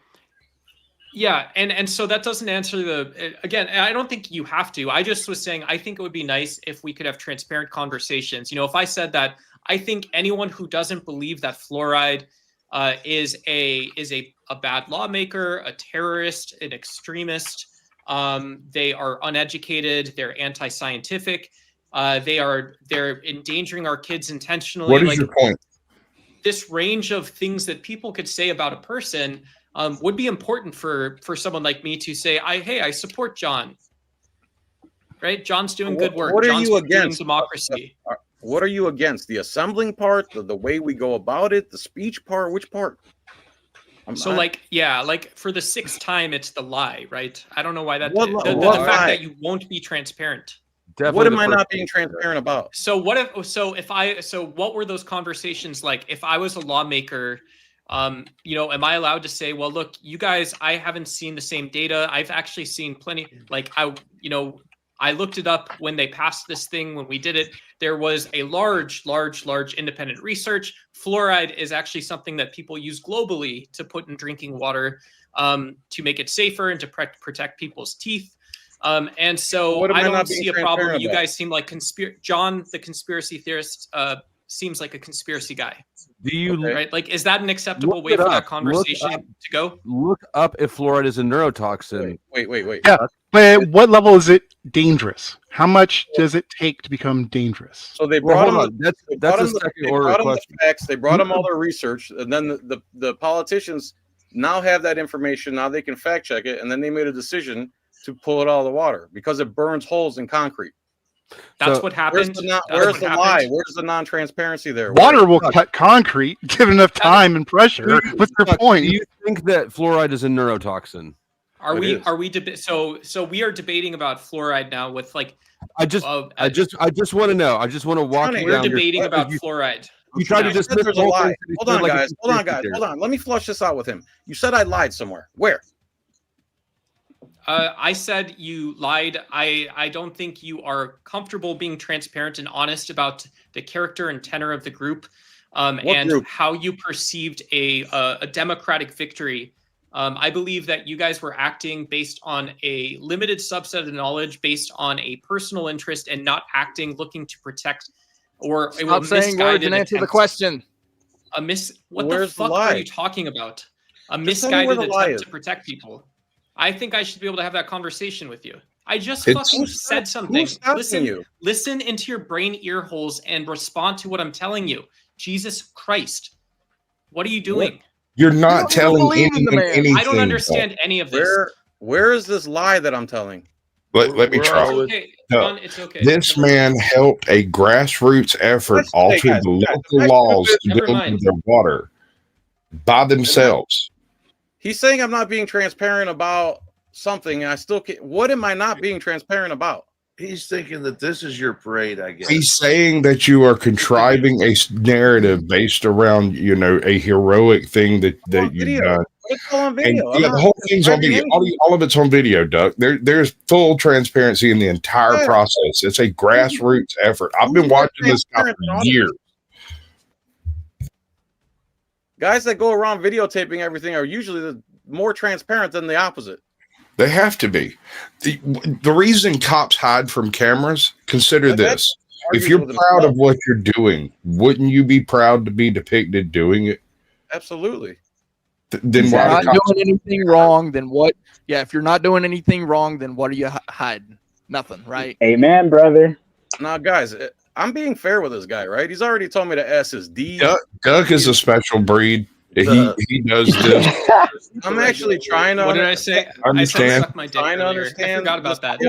Yeah, and so that doesn't answer again, I don't think you have to. I just was saying I think it would be nice if we could have transparent conversations. You know, if I said that I think anyone who doesn't believe that fluoride is a bad lawmaker, a terrorist, an extremist, they are uneducated, they're anti-scientific, they're endangering our kids intentionally. What is your point? This range of things that people could say about a person would be important for someone like me to say, I support John. Right? John's doing good work. What are John's you against? democracy. What are you against? The assembling part, the way we go about it, the speech part, which part? Like for the 6th time, it's the lie, right? I don't know why that. What the fact that you won't be transparent. Definitely what am I not being transparent about? So what were those conversations like? If I was a lawmaker, am I allowed to say, well, look, you guys, I haven't seen the same data. I've actually seen plenty. I looked it up when they passed this thing. When we did it, there was a large independent research. Fluoride is actually something that people use globally to put in drinking water to make it safer and to protect people's teeth. And so I don't see a problem. You guys seem like John, the conspiracy theorist, seems like a conspiracy guy. Do you right? Like, is that an acceptable way for that conversation to go? Look up if fluoride is a neurotoxin. Wait. Yeah, but at what level is it dangerous? How much does it take to become dangerous? So they brought them. That's a second order question. They brought them all their research, and then the politicians now have that information. Now they can fact check it, and then they made a decision to pull it out of the water because it burns holes in concrete. That's what happened. Where's the lie? Where's the non-transparency there? Water will cut concrete given enough time and pressure. What's their point? Do you think that fluoride is a neurotoxin? Are we so we are debating about fluoride now with like I just want to know. I just want to walk you down. We're debating about fluoride. You tried to dismiss the whole thing. Hold on, guys. Hold on. Let me flush this out with him. You said I lied somewhere. Where? I said you lied. I don't think you are comfortable being transparent and honest about the character and tenor of the group, and how you perceived a democratic victory. I believe that you guys were acting based on a limited subset of knowledge, based on a personal interest, and not acting looking to protect or stop saying words and answer the question. What the fuck are you talking about? A misguided attempt to protect people. I think I should be able to have that conversation with you. I just fucking said something. Listen into your brain ear holes and respond to what I'm telling you. Jesus Christ. What are you doing? You're not telling anything. I don't understand any of this. Where is this lie that I'm telling? Let me try. Okay. No, it's okay. This man helped a grassroots effort alter the local laws to deal with their water by themselves. He's saying I'm not being transparent about something, and I still can't. What am I not being transparent about? He's thinking that this is your parade, I guess. He's saying that you are contriving a narrative based around, a heroic thing that you've done. It's all on video. And, the whole thing's on video. All of it's on video, Duck. There's full transparency in the entire process. It's a grassroots effort. I've been watching this guy for years. Guys that go around videotaping everything are usually more transparent than the opposite. They have to be. The reason cops hide from cameras, consider this. If you're proud of what you're doing, wouldn't you be proud to be depicted doing it? Absolutely. Then why are you not doing anything wrong? Then what? Yeah, if you're not doing anything wrong, then what are you hiding? Nothing, right? Amen, brother. Now, guys, I'm being fair with this guy, right? He's already told me to S his D. Duck is a special breed. He does this. I'm actually trying to. What did I say? I said suck my dick earlier. I forgot about that.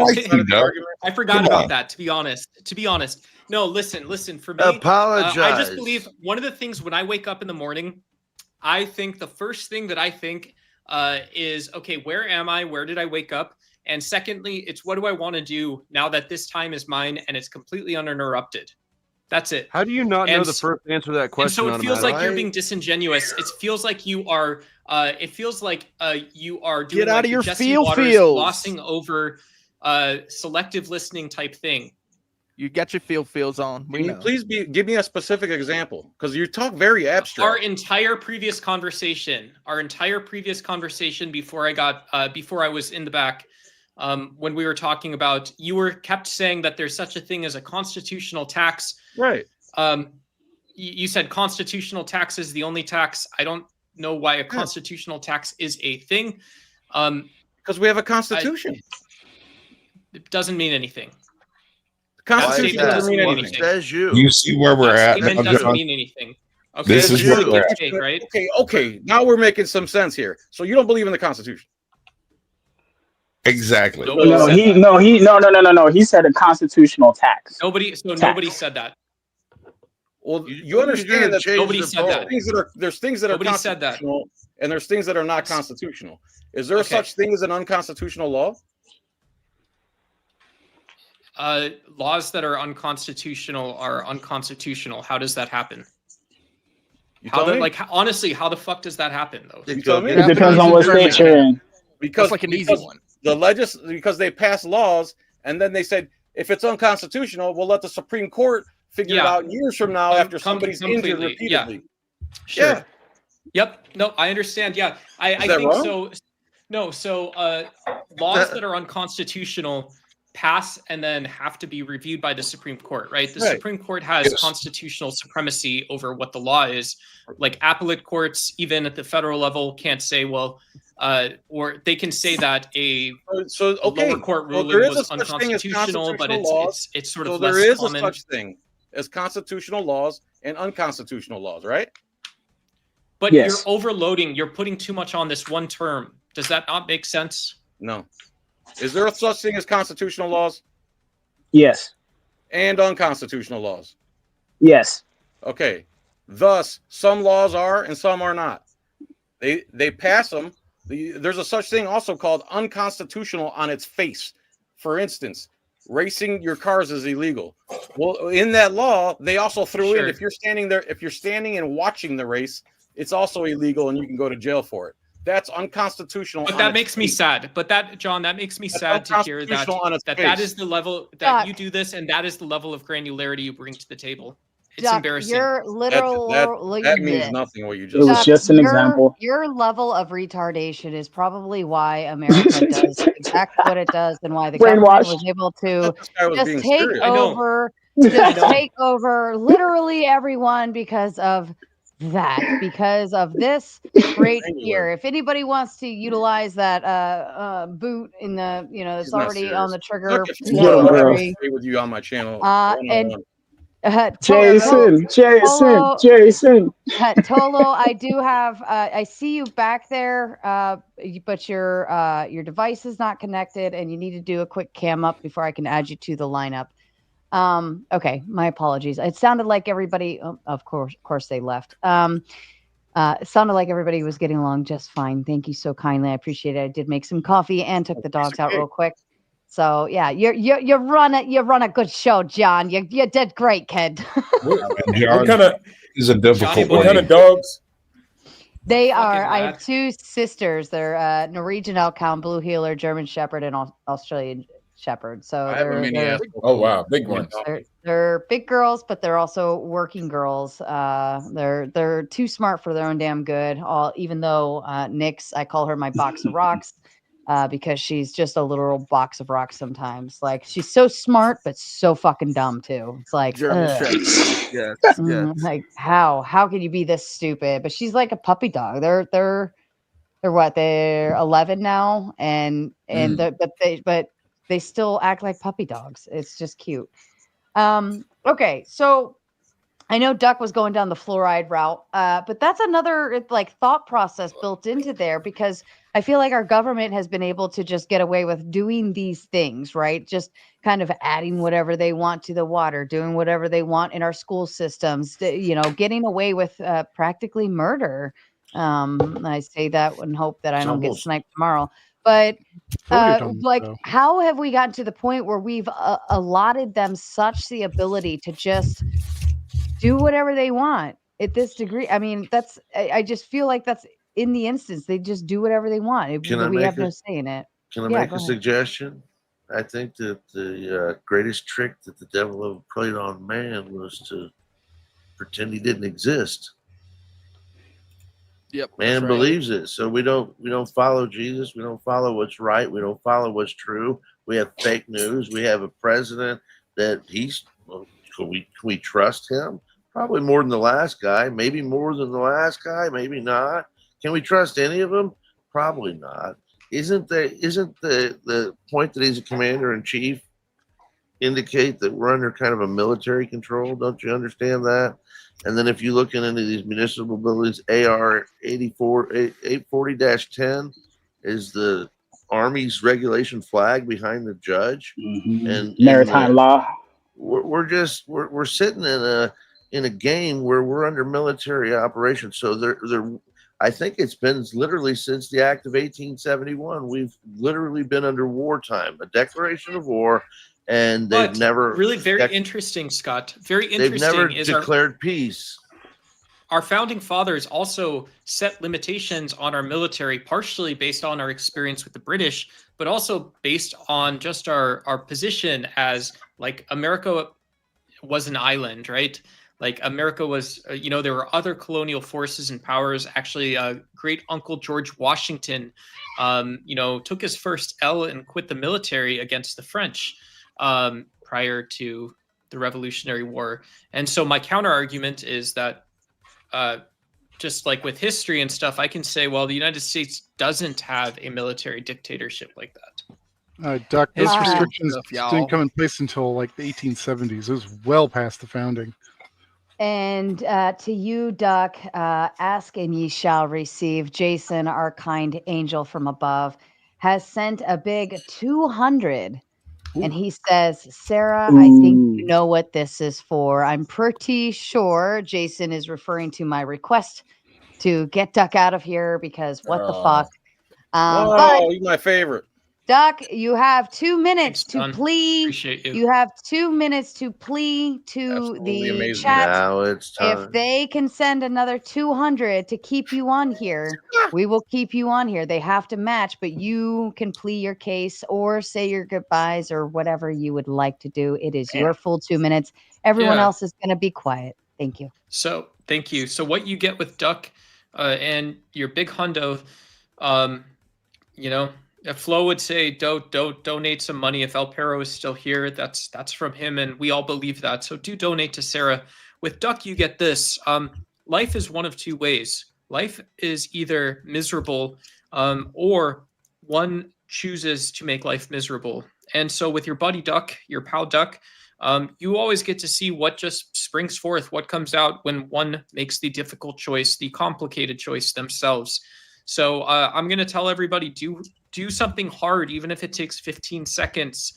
I forgot about that. To be honest. No, listen. For me, apologize. I just believe one of the things when I wake up in the morning, I think the first thing that I think is, okay, where am I? Where did I wake up? And secondly, it's what do I want to do now that this time is mine and it's completely uninterrupted? That's it. How do you not know the first answer to that question? And so it feels like you're being disingeneous. It feels like you are. You are doing Get out like of your Jesse Waters feels. glossing over selective listening type thing. You got your feels on. Can you please give me a specific example? Because you talk very abstract. Our entire previous conversation before I was in the back, when we were talking about, you kept saying that there's such a thing as a constitutional tax. Right. You said constitutional tax is the only tax. I don't know why a constitutional tax is a thing. Because we have a constitution. It doesn't mean anything. Constitution doesn't mean anything. Says you. You see where we're at. Statement doesn't mean anything. Okay, This is where we're at. take, right? Okay. Now we're making some sense here. So you don't believe in the Constitution? Exactly. No. He said a constitutional tax. Nobody said that. Well, you understand that nobody said that. There's things that Nobody are said that. constitutional, and there's things that are not constitutional. Is there such thing as an unconstitutional law? Laws that are unconstitutional are unconstitutional. How does that happen? Honestly, how the fuck does that happen though? It depends on what state you're in. Because like an easy one. Because they passed laws and then they said if it's unconstitutional, we'll let the Supreme Court figure it out years from now after somebody's injured repeatedly. Sure. Yeah. Yep. No, I understand. Yeah. I think wrong? so. No. So laws that are unconstitutional pass and then have to be reviewed by the Supreme Court, right? The Supreme Court has constitutional supremacy over what the law is. Like appellate courts, even at the federal level, can't say, well, or they can say that a lower court ruling was unconstitutional, but it's sort of less there is common. a such thing as constitutional laws and unconstitutional laws, right? But you're overloading. You're putting too much on this one term. Does that not make sense? No. Is there a such thing as constitutional laws? Yes. And unconstitutional laws? Yes. Okay. Thus, some laws are and some are not. They pass them. There's a such thing also called unconstitutional on its face. For instance, racing your cars is illegal. Well, in that law, they also threw in if you're standing and watching the race, it's also illegal and you can go to jail for it. That's unconstitutional. But that makes me sad. But that makes me sad to hear that is the level that you do this, and that is the level of granularity you bring to the table. It's embarrassing. Your literal that means nothing. What you just it was just an example. Your level of retardation is probably why America does exactly what it does, and why the government was able to just take over literally everyone because of this right here. If anybody wants to utilize that boot in the it's already on the trigger. With you on my channel. Jason. Tolo, I do have. I see you back there, but your device is not connected, and you need to do a quick cam up before I can add you to the lineup. Okay, my apologies. It sounded like everybody. Of course, they left. It sounded like everybody was getting along just fine. Thank you so kindly. I appreciate it. I did make some coffee and took the dogs out real quick. So yeah, you run a good show, John. You did great, kid. John is a difficult. What kind of dogs? They are. I have two sisters. They're Norwegian Elkhound, Blue Heeler, German Shepherd, and Australian Shepherd. So oh wow, big ones. They're big girls, but they're also working girls. They're too smart for their own damn good. Even though Nyx, I call her my box of rocks. Because she's just a literal box of rocks sometimes. Like she's so smart, but so fucking dumb too. It's like, like how can you be this stupid? But she's like a puppy dog. They're what? They're 11 now, and but they still act like puppy dogs. It's just cute. Okay, so I know Duck was going down the fluoride route, but that's another like thought process built into there, because I feel like our government has been able to just get away with doing these things, right? Just kind of adding whatever they want to the water, doing whatever they want in our school systems, getting away with practically murder. I say that and hope that I don't get sniped tomorrow. But how have we gotten to the point where we've allotted them such the ability to just do whatever they want at this degree? I mean, I just feel like that's in the instance. They just do whatever they want. We have no say in it. Can I make a suggestion? I think that the greatest trick that the devil ever played on man was to pretend he didn't exist. Yep. Man believes it. So we don't follow Jesus. We don't follow what's right. We don't follow what's true. We have fake news. We have a president that can we trust him? Probably more than the last guy. Maybe more than the last guy. Maybe not. Can we trust any of them? Probably not. Isn't the point that he's a commander in chief indicate that we're under kind of a military control? Don't you understand that? And then if you look into these municipal buildings, AR 840-10 is the Army's regulation flag behind the judge, and maritime law. We're sitting in a game where we're under military operation. So I think it's been literally since the Act of 1871. We've literally been under wartime, a declaration of war, and they've never really very interesting, Scott. Very interesting. They've never declared peace. Our founding fathers also set limitations on our military, partially based on our experience with the British, but also based on just our position as like America was an island, right? Like America was, there were other colonial forces and powers. Actually, great uncle George Washington, took his first L and quit the military against the French prior to the Revolutionary War. And so my counter argument is that just like with history and stuff, I can say, well, the United States doesn't have a military dictatorship like that. Duck, those restrictions didn't come in place until like the 1870s. It was well past the founding. And to you, Duck, ask and ye shall receive. Jason, our kind angel from above, has sent a big 200. Ooh. And he says, Sarah, I think you know what this is for. I'm pretty sure Jason is referring to my request to get Duck out of here because what the fuck. He's my favorite. Duck, you have 2 minutes to plea. Appreciate you. You have 2 minutes to plea to the chat. Now it's time. If they can send another 200 to keep you on here, we will keep you on here. They have to match, but you can plea your case or say your goodbyes or whatever you would like to do. It is your full 2 minutes. Everyone else is going to be quiet. Thank you. So thank you. So what you get with Duck and your big hundo, if Flo would say, don't donate some money. If El Perro is still here, that's from him, and we all believe that. So do donate to Sarah. With Duck, you get this. Life is one of two ways. Life is either miserable, or one chooses to make life miserable. And so with your buddy Duck, your pal Duck, you always get to see what just springs forth, what comes out when one makes the difficult choice, the complicated choice themselves. So I'm going to tell everybody, do something hard, even if it takes 15 seconds.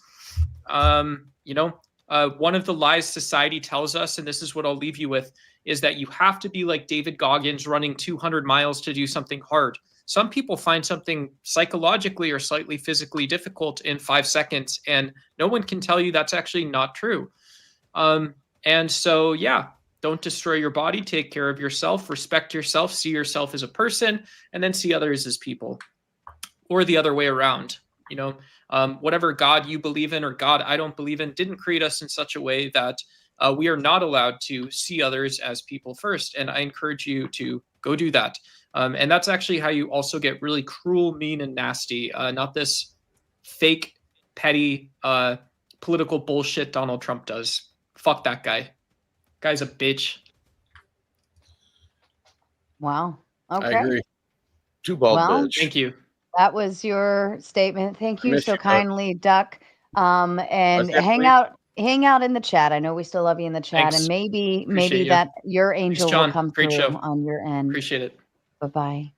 One of the lies society tells us, and this is what I'll leave you with, is that you have to be like David Goggins running 200 miles to do something hard. Some people find something psychologically or slightly physically difficult in 5 seconds, and no one can tell you that's actually not true. And so, don't destroy your body. Take care of yourself. Respect yourself. See yourself as a person, and then see others as people. Or the other way around. Whatever God you believe in or God I don't believe in didn't create us in such a way that we are not allowed to see others as people first. And I encourage you to go do that. And that's actually how you also get really cruel, mean, and nasty. Not this fake, petty, political bullshit Donald Trump does. Fuck that guy. Guy's a bitch. Wow. Okay. I agree. Too bald bitch. Thank you. That was your statement. Thank you so kindly, Duck. And hang out hang out in the chat. I know we still love you in the chat, Thanks. and maybe Appreciate you. that your angel John. will come Great through show. on your end. Appreciate it. Bye.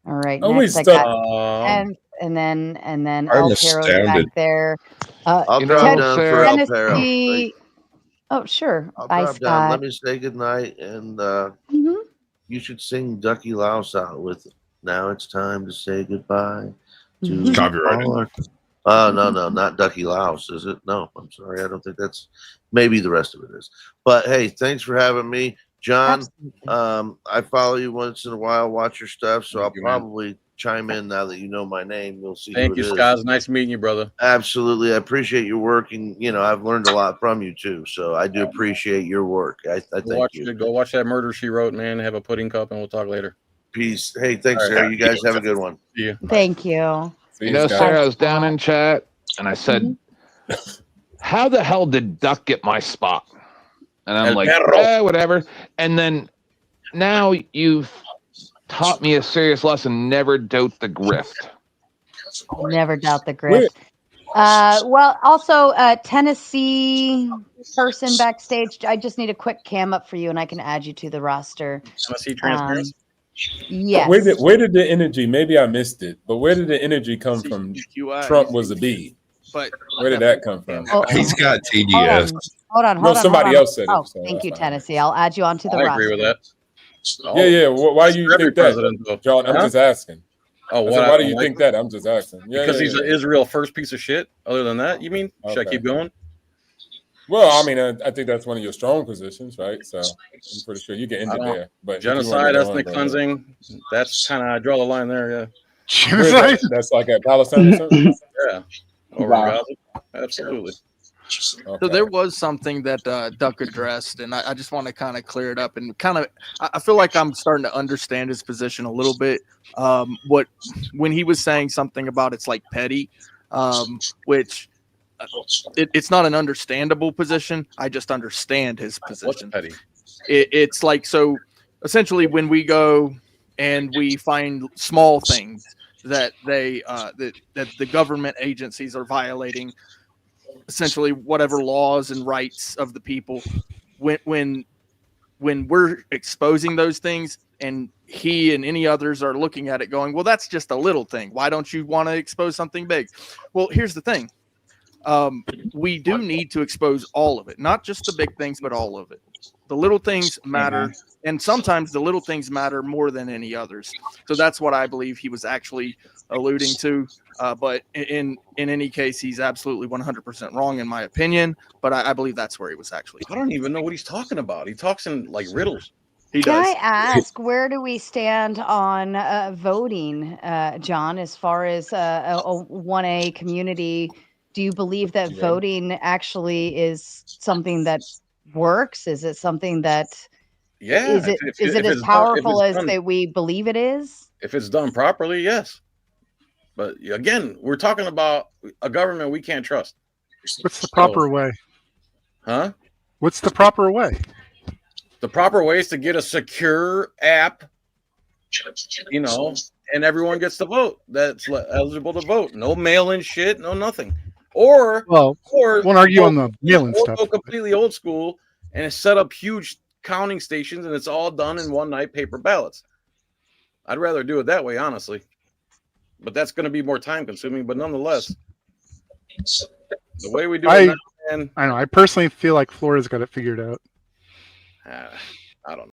All right, Oh, next we I got Um, and then I'm El Pero's back astounded. there. I'll You drop know, down Sarah, for El Perro. Tennessee. Oh, sure. I'll Bye, drop down. Let Scott. me say goodnight, and Mhm. you should sing Ducky Louse out with it. Now it's time to say goodbye to Mhm. Copyrighted. all our... no, not Ducky Louse, is it? No, I'm sorry. I don't think that's... Maybe the rest of it is. But hey, thanks for having me. John, I follow you once in a while, watch your stuff, so I'll probably chime in now that you know my name. We'll see Thank who you, it is. Scott. It's nice meeting you, brother. Absolutely. I appreciate your work, and I've learned a lot from you too. So I do appreciate your work. I thank you. Go watch that Murder She Wrote, man. Have a pudding cup, and we'll talk later. Peace. Hey, thanks, All right. Sarah. You guys have a good one. See you. Thank you. You know, Sarah, I was down in chat and I said, how the hell did Duck get my spot? And I'm El like, perro. whatever. And then now you've taught me a serious lesson. Never doubt the grift. Never doubt the grift. Well, also Tennessee person backstage. I just need a quick cam up for you, and I can add you to the roster. Tennessee transparency. Yes. Where did the energy? Maybe I missed it, but where did the energy come from? Trump was a bee. But where did that come from? He's got TDS. Hold on. No, somebody else said it. Oh, So thank you, that's fine. Tennessee. I'll add you onto the I roster. agree with that. Yeah. Why do you think president, though. that, John? I'm Huh? just asking. Oh, why do you think that? I'm just asking. Because he's an Israel first piece of shit. Other than that, you mean? Should I keep going? Well, I mean, I think that's one of your strong positions, right? So I'm pretty sure you can end it there. But Genocide, ethnic cleansing. That's kind of I draw the line there. Yeah. Genocide. That's like at Palestine or something. Yeah. Over Gaza. Absolutely. So there was something that Duck addressed, and I just want to kind of clear it up and I feel like I'm starting to understand his position a little bit. When he was saying something about it's like petty, which it's not an understandable position. I just understand his position. What's petty? It's like, so essentially when we go and we find small things that that the government agencies are violating, essentially whatever laws and rights of the people, when we're exposing those things and he and any others are looking at it going, well, that's just a little thing. Why don't you want to expose something big? Well, here's the thing. We do need to expose all of it, not just the big things, but all of it. The little things matter, and sometimes the little things matter more than any others. So that's what I believe he was actually alluding to. But in any case, he's absolutely 100% wrong in my opinion. But I believe that's where he was actually. I don't even know what he's talking about. He talks in like riddles. He Can does. I ask, where do we stand on voting, John, as far as a 1A community? Do you believe that voting actually is something that works? Is it something that is it as powerful as we believe it is? If it's done properly, yes. But again, we're talking about a government we can't trust. What's the proper way? Huh? What's the proper way? The proper way is to get a secure app, and everyone gets to vote. That's eligible to vote. No mail-in shit, no nothing. Or won't argue on the mail-in stuff. Go completely old school and set up huge counting stations, and it's all done in one night, paper ballots. I'd rather do it that way, honestly. But that's going to be more time consuming. But nonetheless, the way we do it now, man, I know. I personally feel like Florida's got it figured out. I don't know.